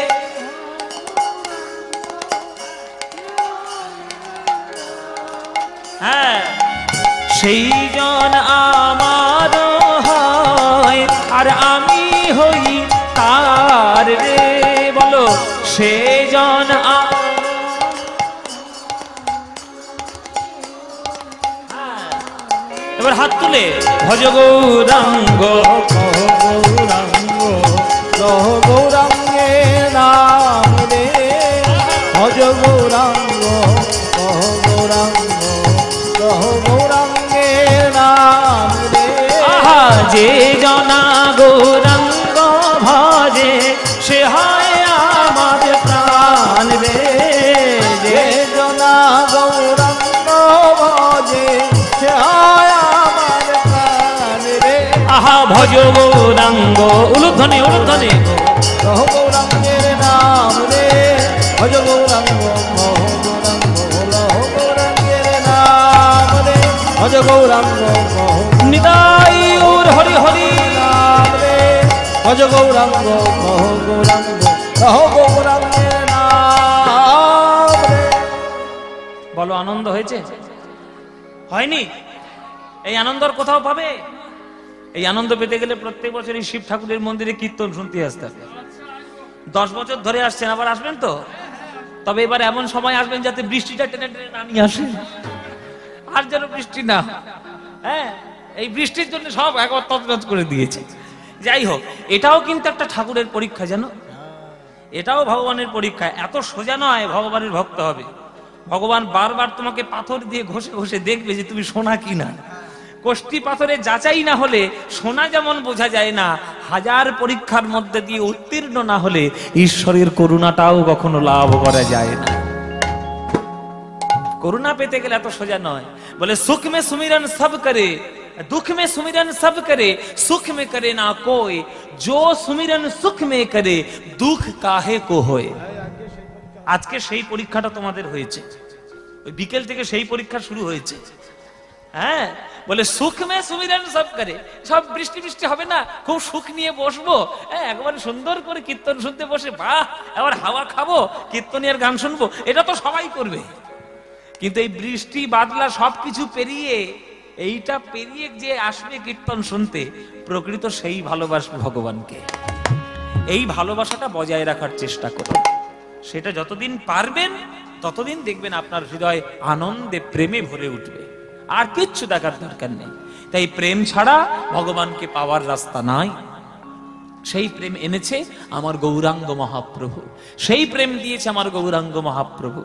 সেই জন আমার হয়, আর আমি হই তার রে। বলো সে জন। এবার হাত তুলে ভজ গৌরাঙ্গ গৌরাঙ্গ, লহ গৌরাঙ্গের নাম রে। ভজ গৌরাঙ্গ কহ গৌরাঙ্গ কহ গৌরাঙ্গের নাম রে। আহা যে জনা গৌরাঙ্গ ভজে সে হয় আমার প্রাণ রে। যে জনা গৌরাঙ্গ ভজে সে হয় আমার প্রাণ রে। আহা ভজ গৌরাঙ্গ উলুধ্বনি উলুধ্বনি কহ গৌরাঙ্গের নাম রে। ভজ গৌরাঙ্গ কহ গৌরাঙ্গ লহ গৌরাঙ্গের নাম রে। ভজ গৌরাঙ্গ কহ নিতাই গৌর হরি হরি নাম রে। ভজ গৌরাঙ্গ কহ গৌরাঙ্গ লহ গৌরাঙ্গের নাম রে। বলো আনন্দ হয়েছে? হয়নি? এই আনন্দর কোথাও পাবে? এই আনন্দ পেতে গেলে প্রত্যেক বছর এই শিব ঠাকুরের মন্দিরে কীর্তন শুনতে আসতে হবে। 10 বছর ধরে আসছেন, আবার আসবেন তো? তবে এবার এমন সময় আসবেন যাতে বৃষ্টিটা টেনে টেনে না নিয়ে আসে, আর যেন বৃষ্টি না। হ্যাঁ, এই বৃষ্টির জন্য সব একবার তছনছ করে দিয়েছে। যাই হোক, এটাও কিন্তু একটা ঠাকুরের পরীক্ষা, জানো? এটাও ভগবানের পরীক্ষা। এত সোজা নয় ভগবানের ভক্ত হবে। ভগবান বারবার তোমাকে পাথর দিয়ে ঘষে ঘষে দেখবে যে তুমি সোনা কিনা। কষ্টি পাথরে যাচাই না হলে সোনা যেমন বোঝা যায় না, হাজার পরীক্ষার মধ্যে দিয়ে উত্তীর্ণ না হলে ঈশ্বরের করুণাটাও কখনো লাভ করা যায় না। করুণা পেতে গেলে এত সোজা নয়। বলে সুখ মে সুমিরন সব করে, दुख में सुमिरन सब करे, सुख में करे ना कोई, जो सुमिरन सुख में करे दुख काहे को होए। আজকে সেই পরীক্ষাটা তোমাদের হয়েছে, ওই বিকেল থেকে সেই পরীক্ষা শুরু হয়েছে। হ্যাঁ, বলে সুখ মে সুমিরন সব করে। সব বৃষ্টি বৃষ্টি হবে না, খুব সুখ নিয়ে বসবো, হ্যাঁ একবার সুন্দর করে কীর্তন শুনতে বসে, বাহ এবার হাওয়া খাবো, কীর্তনিয়ার গান শুনবো, এটা তো সবাই করবে। কিন্তু এই বৃষ্টি বাদলা সবকিছু পেরিয়ে, এইটা পেরিয়ে যে আসবে কীর্তন শুনতে, প্রকৃত সেই ভালোবাসবে ভগবানকে। এই ভালোবাসাটা বজায় রাখার চেষ্টা করুন। সেটা যতদিন পারবেন ততদিন দেখবেন আপনার হৃদয় আনন্দে প্রেমে ভরে উঠবে। আর কিচ্ছু দেখার দরকার নেই। তাই প্রেম ছাড়া ভগবানকে পাওয়ার রাস্তা নাই। সেই প্রেম এনেছে আমার গৌরাঙ্গ মহাপ্রভু, সেই প্রেম দিয়েছে আমার গৌরাঙ্গ মহাপ্রভু।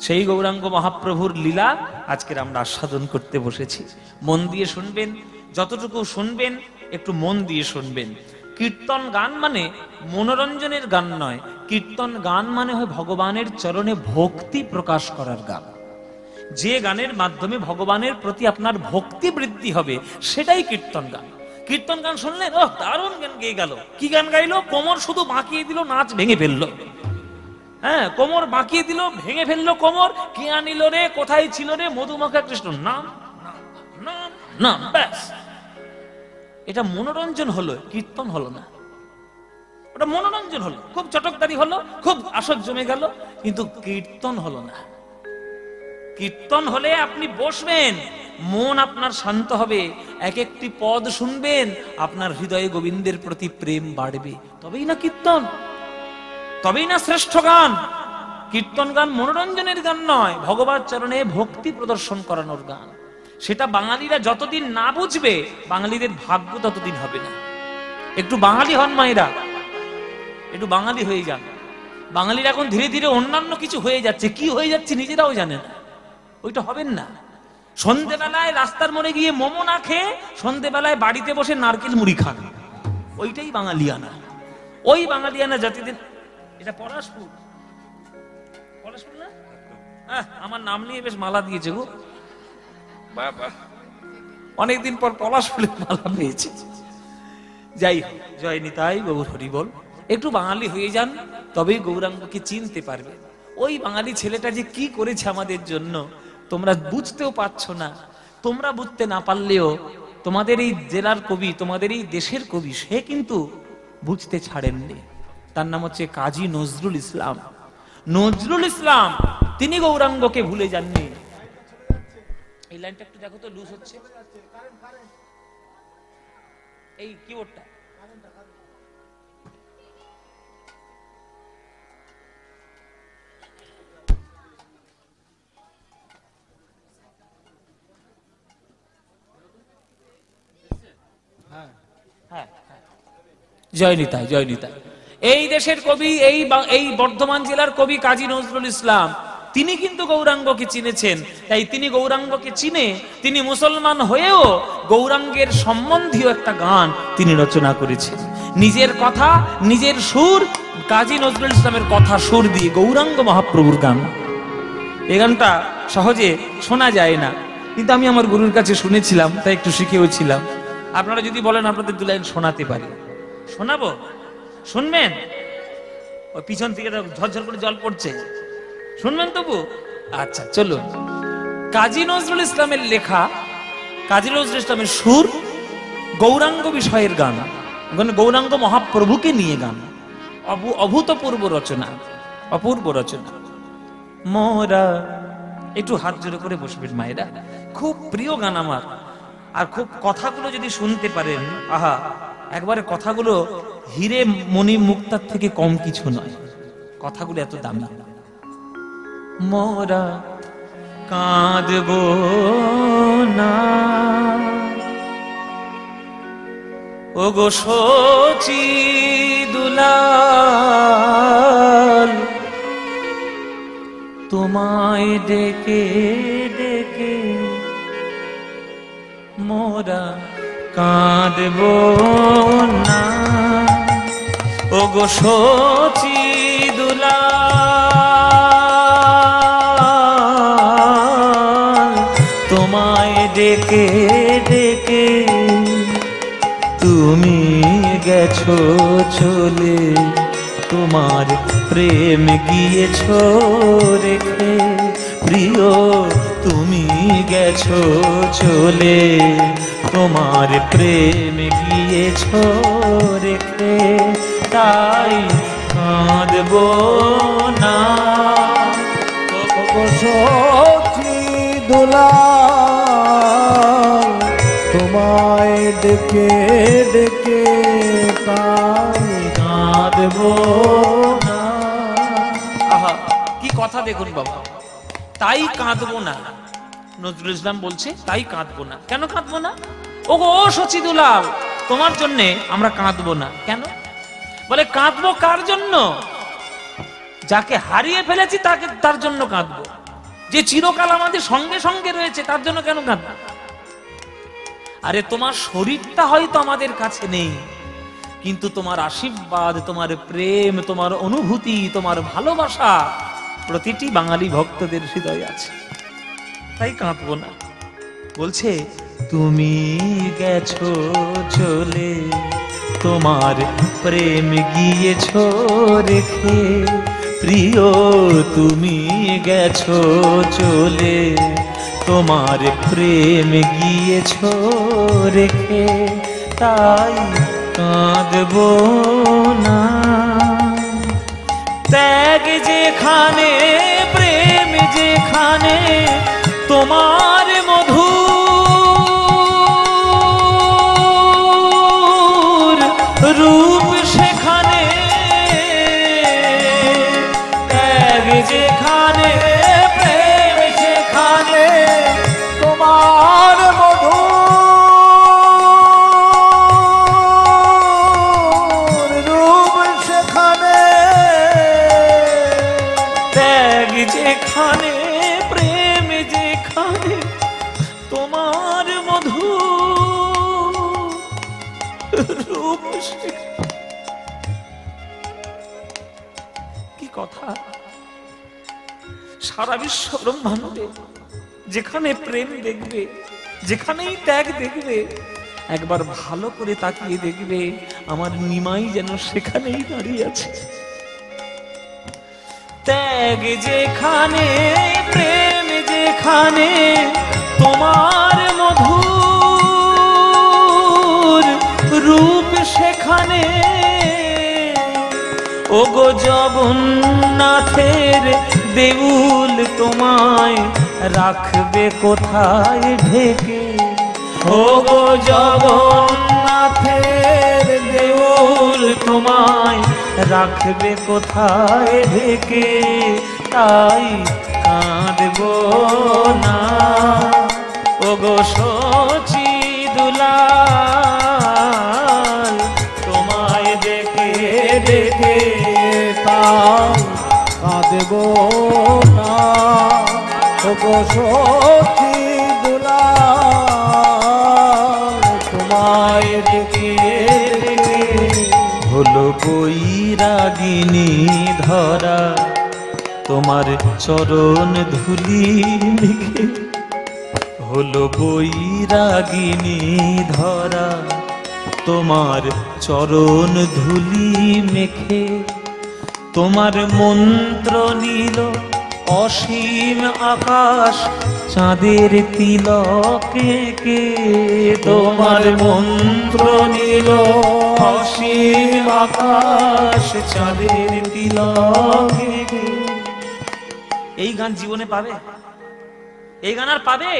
সেই গৌরাঙ্গ মহাপ্রভুর লীলা আজকের আমরা আস্বাদন করতে বসেছি। মন দিয়ে শুনবেন, যতটুকু শুনবেন একটু মন দিয়ে শুনবেন। কীর্তন গান মানে মনোরঞ্জনের গান নয়, কীর্তন গান মানে হয় ভগবানের চরণে ভক্তি প্রকাশ করার গান। যে গানের মাধ্যমে ভগবানের প্রতি আপনার ভক্তি বৃদ্ধি হবে সেটাই কীর্তন গান। কীর্তন গান শুনলেন, ও দারুণ গান গেয়ে গেল, কি গান গাইলো, কোমর শুধু বাঁকিয়ে দিল, নাচ ভেঙে ফেললো। হ্যাঁ, কোমর বাঁকিয়ে দিল, ভেঙে ফেললো কোমর, কে আনিল রে, কোথায় ছিল রে, মধুমাখা কৃষ্ণ, নাম নাম নাম, ব্যাস। এটা মনোরঞ্জন হলো, কীর্তন হলো না। ওটা মনোরঞ্জন হলো, খুব চটকদারি হলো, খুব আসর জমে গেল, কিন্তু কীর্তন হলো না। কীর্তন হলে আপনি বসবেন, মন আপনার শান্ত হবে, এক একটি পদ শুনবেন, আপনার হৃদয়ে গোবিন্দের প্রতি প্রেম বাড়বে, তবেই না কীর্তন, তবেই না শ্রেষ্ঠ গান। কীর্তন গান মনোরঞ্জনের গান নয়, ভগবত চরণে ভক্তি প্রদর্শন করানোর গান। সেটা বাঙালিরা যতদিন না বুঝবে, বাঙালিদের ভাগ্য ততদিন হবে না। একটু বাঙালি হন মায়েরা, একটু বাঙালি হয়ে যান। বাঙালিরা এখন ধীরে ধীরে অন্যান্য কিছু হয়ে যাচ্ছে, কি হয়ে যাচ্ছে নিজেরাও জানে না। ওইটা হবেন না। সন্ধ্যেবেলায় রাস্তার মোড়ে গিয়ে মোমো না খেয়ে সন্ধ্যেবেলায় বাড়িতে বসে নারকেল মুড়ি খান, ওইটাই বাঙালিয়ানা। ওই বাঙালিয়ানা জাতিদের, এটা পলাশপুর, পলাশপুর না? আমার নাম নিয়ে বেশ মালা দিয়েছে গো, অনেকদিন পর পলাশপুরের মালা পেয়েছে। যাই হোক, জয় নিতাই গৌর হরি বল। একটু বাঙালি হয়ে যান, তবেই গৌরাঙ্গকে চিনতে পারবে। ওই বাঙালি ছেলেটা যে কি করেছে আমাদের জন্য তোমরা বুঝতেও পারছো না। তোমরা বুঝতে না পারলেও তোমাদের এই জেলার কবি, তোমাদের এই দেশের কবি, সে কিন্তু বুঝতে ছাড়েননি। তার নাম হচ্ছে কাজী নজরুল ইসলাম। নজরুল ইসলাম তিনি গৌরাঙ্গকে ভুলে যাননি। এই লাইনটা একটু দেখো তো, লুজ হচ্ছে এই কিবোর্ডটা। জয় নিতাই, জয় নিতাই। এই দেশের কবি, এই বর্ধমান জেলার কবি কাজী নজরুল ইসলাম, তিনি কিন্তু গৌরাঙ্গকে চিনেছেন। তাই তিনি গৌরাঙ্গকে চিনে তিনি মুসলমান হয়েও গৌরাঙ্গের সম্বন্ধীয় একটা গান তিনি রচনা করেছেন। নিজের কথা, নিজের সুর, কাজী নজরুল ইসলামের কথা সুর দিয়ে গৌরাঙ্গ মহাপ্রভুর গান। এই গানটা সহজে শোনা যায় না, কিন্তু আমি আমার গুরুর কাছে শুনেছিলাম, তাই একটু শিখেও ছিলাম। আপনারা যদি বলেন আপনাদের 2 লাইন শোনাতে পারি, শোনাবো? শুনবেন? ওই পিছন থেকে ঝরঝর করে জল পড়ছে, শুনবেন তবু? আচ্ছা চলুন। কাজী নজরুল ইসলামের লেখা, কাজী নজরুল ইসলামের সুর, গৌরাঙ্গ বিষয়ের গান, গৌরাঙ্গ মহাপ্রভুকে নিয়ে গান, অভূতপূর্ব রচনা, অপূর্ব রচনা। মোরা, একটু হাত জোড়ে করে বসবেন মায়েরা, খুব প্রিয় গান আমার। আর খুব কথাগুলো যদি শুনতে পারেন, আহা, একবারে কথাগুলো হিরে মণি মুক্তার থেকে কম কিছু নয়, কথাগুলো এত দামি। মোরা কাঁদবো না ওগো সচি দুলাল, তোমায় ডেকে ডেকে মোরা কাঁদবো না ওগো সচি দুলাল, তোমায় ডেকে ডেকে তুমি গেছো চলে, তোমার প্রেম গিয়েছো রেখে, প্রিয় তুমি গেছো চলে, তোমার প্রেম গিয়েছো রেখে, তাই কাঁদবো না সচি দুলাল, তোমায় ডেকে ডেকে তাই কাঁদবো না। আহা, কি কথা দেখুন বাবা, তাই কাঁদবো না। নজরুল ইসলাম বলছে তাই কাঁদবো না। কেন কাঁদবো না? ওগো সচি দুলাল, তোমার জন্য আমরা কাঁদবো না। কেন? বলে কাঁদবো কার জন্য? যাকে হারিয়ে ফেলেছি তাকে, তার জন্য কাঁদবো। যে চিরকাল আমাদের সঙ্গে সঙ্গে রয়েছে তার জন্য কেন কাঁদবো? আরে তোমার শরীরটা হয়তো আমাদের কাছে নেই, কিন্তু তোমার আশীর্বাদ, তোমার প্রেম, তোমার অনুভূতি, তোমার ভালোবাসা প্রতিটি বাঙালি ভক্তদের হৃদয়ে আছে, তাই কাঁদবো না। বলছে তুমি গেছো চলে, তোমার প্রেম গিয়েছো রেখে, প্রিয় তুমি গেছো চলে, তোমার প্রেম গিয়েছো রেখে, তাই কাঁদবো না। ত্যাগ যেখানে, প্রেম যেখানে, তোমার মধুর রূপ সেখানে, ত্যাগ যেখানে, প্রেম যেখানে, তোমার মধুর রূপ সেখানে, ত্যাগ যেখানে, প্রেম যেখানে, তোমার মধুর রূপ সেখানে। কি কথা! সারা বিশ্ব ব্রহ্মাণ্ডে যেখানে প্রেম দেখবে, যেখানেই ত্যাগ দেখবে, একবার ভালো করে তাকিয়ে দেখবে আমার নিমাই যেন সেখানেই দাঁড়িয়ে আছে। ত্যাগ যেখানে, প্রেম যেখানে, তোমার মধুর রূপ সেখানে, ওগো জগন্নাথের দেউল তোমায় রাখবে কোথায় ঢেকে, ওগো জগন্নাথের দেউল তোমায় রাখবে কোথায় ঢেকে, তাই কাঁদবো না ওগো সচি দুলাল, তোমায় দেখে দেখে না ওগো সখী দুলাল তোমায় ডেকে ডেকে হলো বৈরাগিনী ধরা তোমার চরণ ধুলি মেখে, হলো বৈরাগিনী ধরা তোমার চরণ ধুলি মেখে, তোমার মন্ত্র নীল অসীম আকাশ চাঁদের তিলকে কে, তোমার মন্ত্র নীল অসীম আকাশ চাঁদের তিলকে কে। এই গান জীবনে পাবে? এই গান আর পাবে?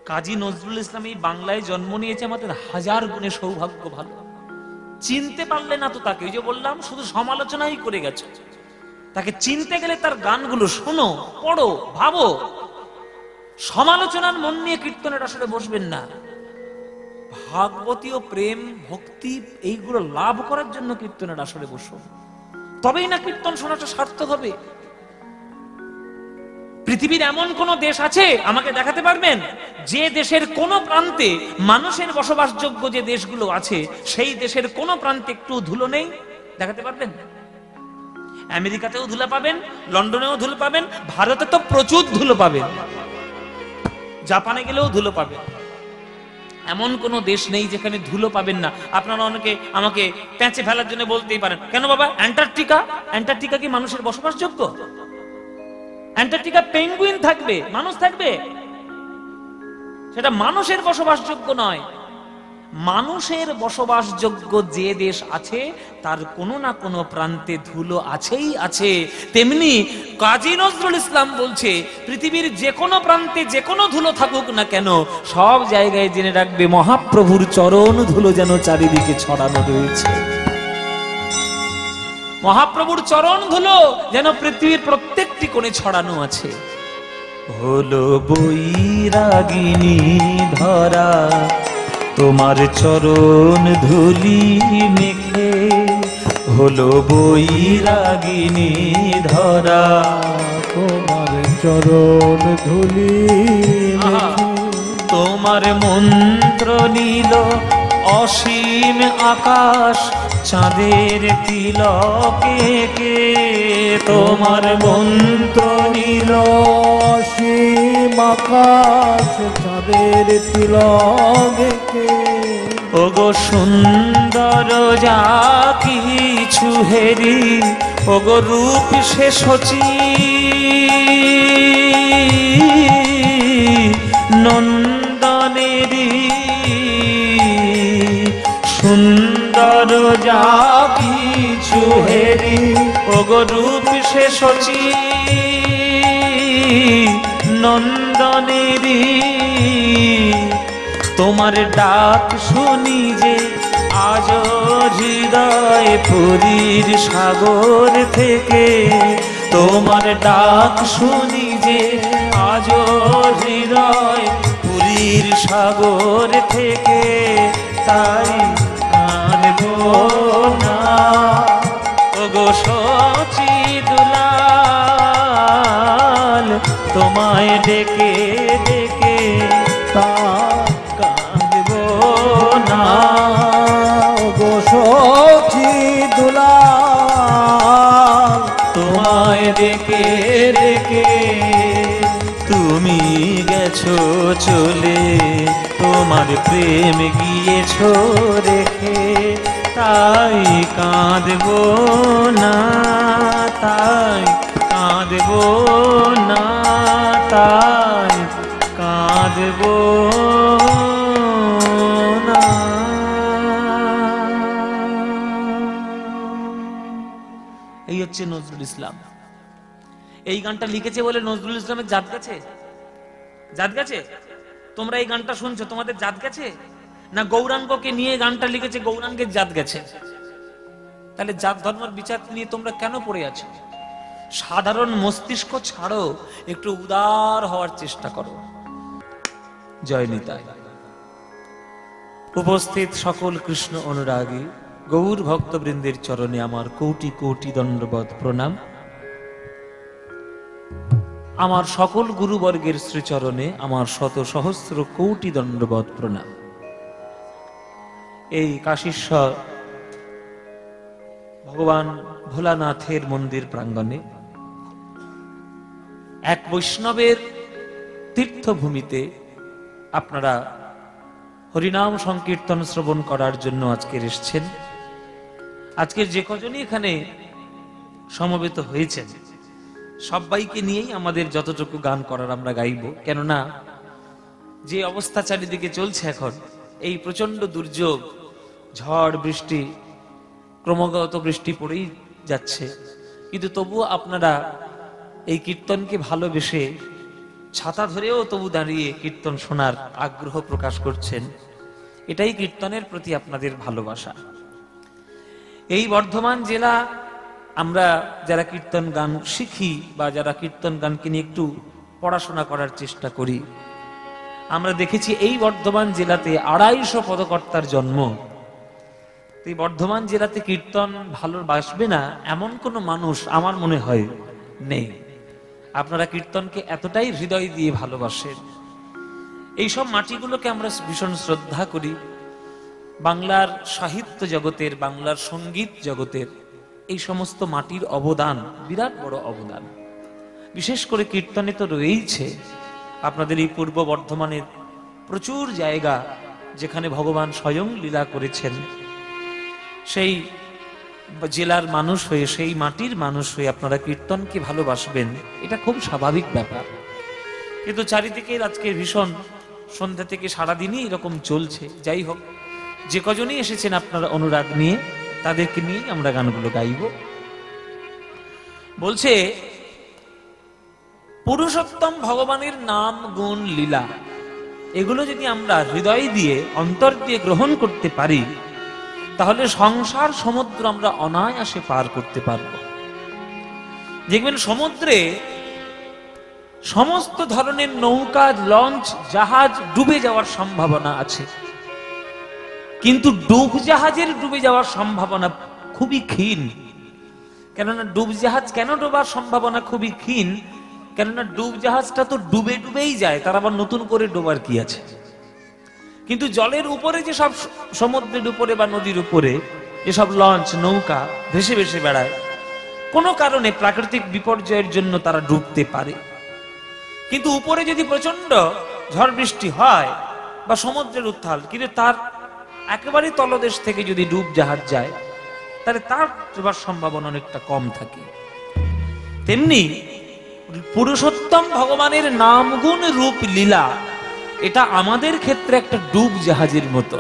কাজী নজরুল ইসলাম এই বাংলায় জন্ম নিয়েছে, আমাদের হাজার গুণে সৌভাগ্য ভালো। চিনতে পারলে না তো তাকে, ওই যে বললাম শুধু সমালোচনাই করে গেছে। তাকে চিনতে গেলে তার গানগুলো শোনো, পড়ো, ভাবো। সমালোচনার মন নিয়ে কীর্তনের আসলে বসবেন না। ভাগবতীয় প্রেম ভক্তি এইগুলো লাভ করার জন্য কীর্তনের আসলে বসুন, তবেই না কীর্তন শোনাটা সার্থক হবে। পৃথিবীর এমন কোন দেশ আছে আমাকে দেখাতে পারবেন যে দেশের কোন প্রান্তে মানুষের বসবাসযোগ্য যে দেশগুলো আছে সেই দেশের কোন প্রান্তে একটু ধুলো নেই? দেখাতে পারবেন? আমেরিকাতেও ধুলো পাবেন, লন্ডনেও ধুলো পাবেন, ভারতে তো প্রচুর ধুলো পাবেন, জাপানে গেলেও ধুলো পাবেন। এমন কোন দেশ নেই যেখানে ধুলো পাবেন না। আপনারা অনেকে আমাকে প্যাঁচে ফেলার জন্য বলতেই পারেন, কেন বাবা অ্যান্টার্কটিকা? অ্যান্টার্কটিকা কি মানুষের বসবাসযোগ্য? অ্যান্টার্কটিকা পেঙ্গুইন থাকবে, মানুষ থাকবে? সেটা মানুষের বসবাসযোগ্য নয়। মানুষের বসবাসযোগ্য যে দেশ আছে তার কোনো না কোনো প্রান্তে ধুলো আছেই আছে। তেমনি কাজী নজরুল ইসলাম বলছে পৃথিবীর যে কোনো প্রান্তে যে কোনো ধুলো থাকুক না কেন, সব জায়গায় জেনে রাখবে মহাপ্রভুর চরণ ধুলো যেন চারিদিকে ছড়ানো রয়েছে। মহাপ্রভুর চরণ ধুলো যেন পৃথিবীর প্রত্যেকটি কোণে ছড়ানো আছে। হলো বৈরাগিনী ধরা তোমার চরণ ধুলি মেখে, হলো বৈরাগিনী ধরা তোমার চরণ ধুলি মেখে, তোমার মন্ত্র নীল অসীম আকাশ চাঁদের তিলকে কে, তোমার মন্ত্র নীল অসীম আকাশ চাঁদের তিলকে কে, ওগো সুন্দর যা কিছু হেরি, ওগো রূপ সে শচী নন্দনেরি, সুন্দর যা কিছু হেরি, ওগো রূপ সে শচী নন্দনেরি। তোমার ডাক শুনি যে আজ হৃদয় পুরীর সাগর থেকে, তোমার ডাক শুনি যে আজ হৃদয় পুরীর সাগর থেকে, তাই কাঁদবো না ওগো শচী দুলাল, তোমায় ডেকে ডেকে কাঁদবো না ওগো সখী দুলাল, তোমায় ডেকে ডেকে। তুমি গেছো চলে তোমার প্রেম গিয়েছো রেখে, তাই কাঁদবো না, তাই কাঁদবো না, তাই কাঁদবো না। এই হচ্ছে নজরুল ইসলাম। এই গানটা লিখেছে বলে নজরুল ইসলামের জাত গেছে? জাত গেছে? তোমরা এই গানটা শুনছো, তোমাদের জাত গেছে? না গৌরাঙ্গকে নিয়ে গানটা লিখেছে, গৌরাঙ্গের জাত গেছে? তাহলে জাত ধর্মের বিচার নিয়ে তোমরা কেন পড়ে আছো? সাধারণ মস্তিষ্ক ছাড়ো, একটু উদার হওয়ার চেষ্টা করো। জয় নিতাই। উপস্থিত সকল কৃষ্ণ অনুরাগী গৌর ভক্তবৃন্দের চরণে আমার কোটি কোটি দণ্ডবৎ প্রণাম। আমার সকল গুরুবর্গের শ্রীচরণে আমার শত সহস্র কোটি দণ্ডবৎ প্রণাম। এই কাশীশ্বর ভগবান ভোলানাথের মন্দির প্রাঙ্গণে এক বৈষ্ণবের তীর্থভূমিতে আপনারা হরিনাম সংকীর্তন শ্রবণ করার জন্য আজকের এসেছেন। আজকের যে কজনই এখানে সমবেত হয়েছেন সবাইকে নিয়েই আমাদের যতটুকু গান করার আমরা গাইব, কেননা যে অবস্থা চারিদিকে চলছে এখন, এই প্রচন্ড দুর্যোগ, ঝড় বৃষ্টি, ক্রমাগত বৃষ্টি পড়েই যাচ্ছে, কিন্তু তবুও আপনারা এই কীর্তনকে ভালোবেসে ছাতা ধরেও তবু দাঁড়িয়ে কীর্তন শোনার আগ্রহ প্রকাশ করছেন। এটাই কীর্তনের প্রতি আপনাদের ভালোবাসা। এই বর্ধমান জেলা আমরা যারা কীর্তন গান শিখি বা যারা কীর্তন গানকে নিয়ে একটু পড়াশোনা করার চেষ্টা করি, আমরা দেখেছি এই বর্ধমান জেলাতে 250 পদকর্তার জন্ম। এই বর্ধমান জেলাতে কীর্তন ভালোবাসবে না এমন কোনো মানুষ আমার মনে হয় নেই। আপনারা কীর্তনকে এতটাই হৃদয় দিয়ে ভালোবাসেন। এইসব মাটিগুলোকে আমরা ভীষণ শ্রদ্ধা করি। বাংলার সাহিত্য জগতের, বাংলার সঙ্গীত জগতের এই সমস্ত মাটির অবদান বিরাট বড় অবদান। বিশেষ করে কীর্তনে তো রয়েইছে। আপনাদের এই পূর্ব বর্ধমানের প্রচুর জায়গা যেখানে ভগবান স্বয়ং লীলা করেছেন, সেই জেলার মানুষ হয়ে, সেই মাটির মানুষ হয়ে আপনারা কীর্তনকে ভালোবাসবেন, এটা খুব স্বাভাবিক ব্যাপার। কিন্তু চারিদিকে আজকে ভীষণ সন্ধ্যা থেকে সারাদিনই এরকম চলছে। যাই হোক, যে কজনই এসেছেন আপনারা অনুরাগ নিয়ে, তাদেরকে নিয়ে আমরা গানগুলো গাইব। বলছে পুরুষোত্তম ভগবানের নাম, গুণ, লীলা এগুলো যদি আমরা হৃদয় দিয়ে, অন্তর দিয়ে গ্রহণ করতে পারি, তাহলে সংসার সমুদ্র আমরা অনায়াসে পার করতে পারব। দেখবেন সমুদ্রে সমস্ত ধরনের নৌকা, লঞ্চ, জাহাজ ডুবে যাওয়ার সম্ভাবনা আছে, কিন্তু ডুব জাহাজের ডুবে যাওয়ার সম্ভাবনা খুবই ক্ষীণ। কেননা ডুব জাহাজ কেন ডোবার সম্ভাবনা খুবই ক্ষীণ? কেননা ডুব জাহাজটা তো ডুবে ডুবেই যায়, তার আবার নতুন করে ডোবার কি আছে? কিন্তু জলের উপরে যে সব, সমুদ্রের উপরে বা নদীর উপরে যেসব লঞ্চ, নৌকা ভেসে ভেসে বেড়ায়, কোনো কারণে প্রাকৃতিক বিপর্যয়ের জন্য তারা ডুবতে পারে। কিন্তু উপরে যদি প্রচন্ড ঝড় বৃষ্টি হয় বা সমুদ্রের উত্তাল, কিন্তু তার একেবারে তলদেশ থেকে যদি ডুব জাহাজ যায়, তাহলে তার ডোবার সম্ভাবনা অনেকটা কম থাকে। তেমনি পুরুষোত্তম ভগবানের নাম, গুণ, রূপ, লীলা এটা আমাদের ক্ষেত্রে একটা ডুব জাহাজের মতো।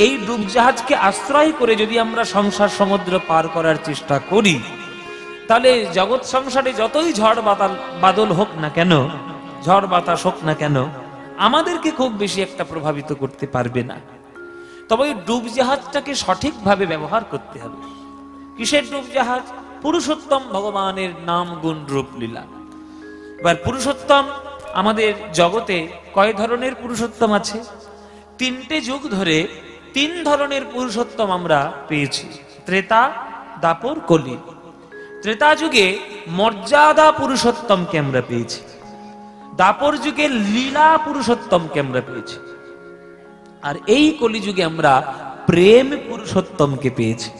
এই ডুব জাহাজকে আশ্রয় করে যদি আমরা সংসার সমুদ্র পার করার চেষ্টা করি, তাহলে জগৎ সংসারে যতই ঝড় বাদল হোক না কেন, ঝড় বাতাস হোক না কেন, আমাদেরকে খুব বেশি একটা প্রভাবিত করতে পারবে না। তবে এই ডুব জাহাজটাকে সঠিকভাবে ব্যবহার করতে হবে। কিসের ডুব জাহাজ? পুরুষোত্তম ভগবানের নাম, গুণ, রূপ, লীলা। এবার পুরুষোত্তম আমাদের জগতে কয় ধরনের পুরুষোত্তম আছে? 3টে যুগ ধরে 3 ধরনের পুরুষোত্তম আমরা পেয়েছি, ত্রেতা, দাপর, কলি। ত্রেতা যুগে মর্যাদা পুরুষোত্তমকে আমরা পেয়েছি, দাপর যুগে লীলা পুরুষোত্তমকে আমরা পেয়েছি, আর এই কলিযুগে আমরা প্রেম পুরুষোত্তমকে পেয়েছি।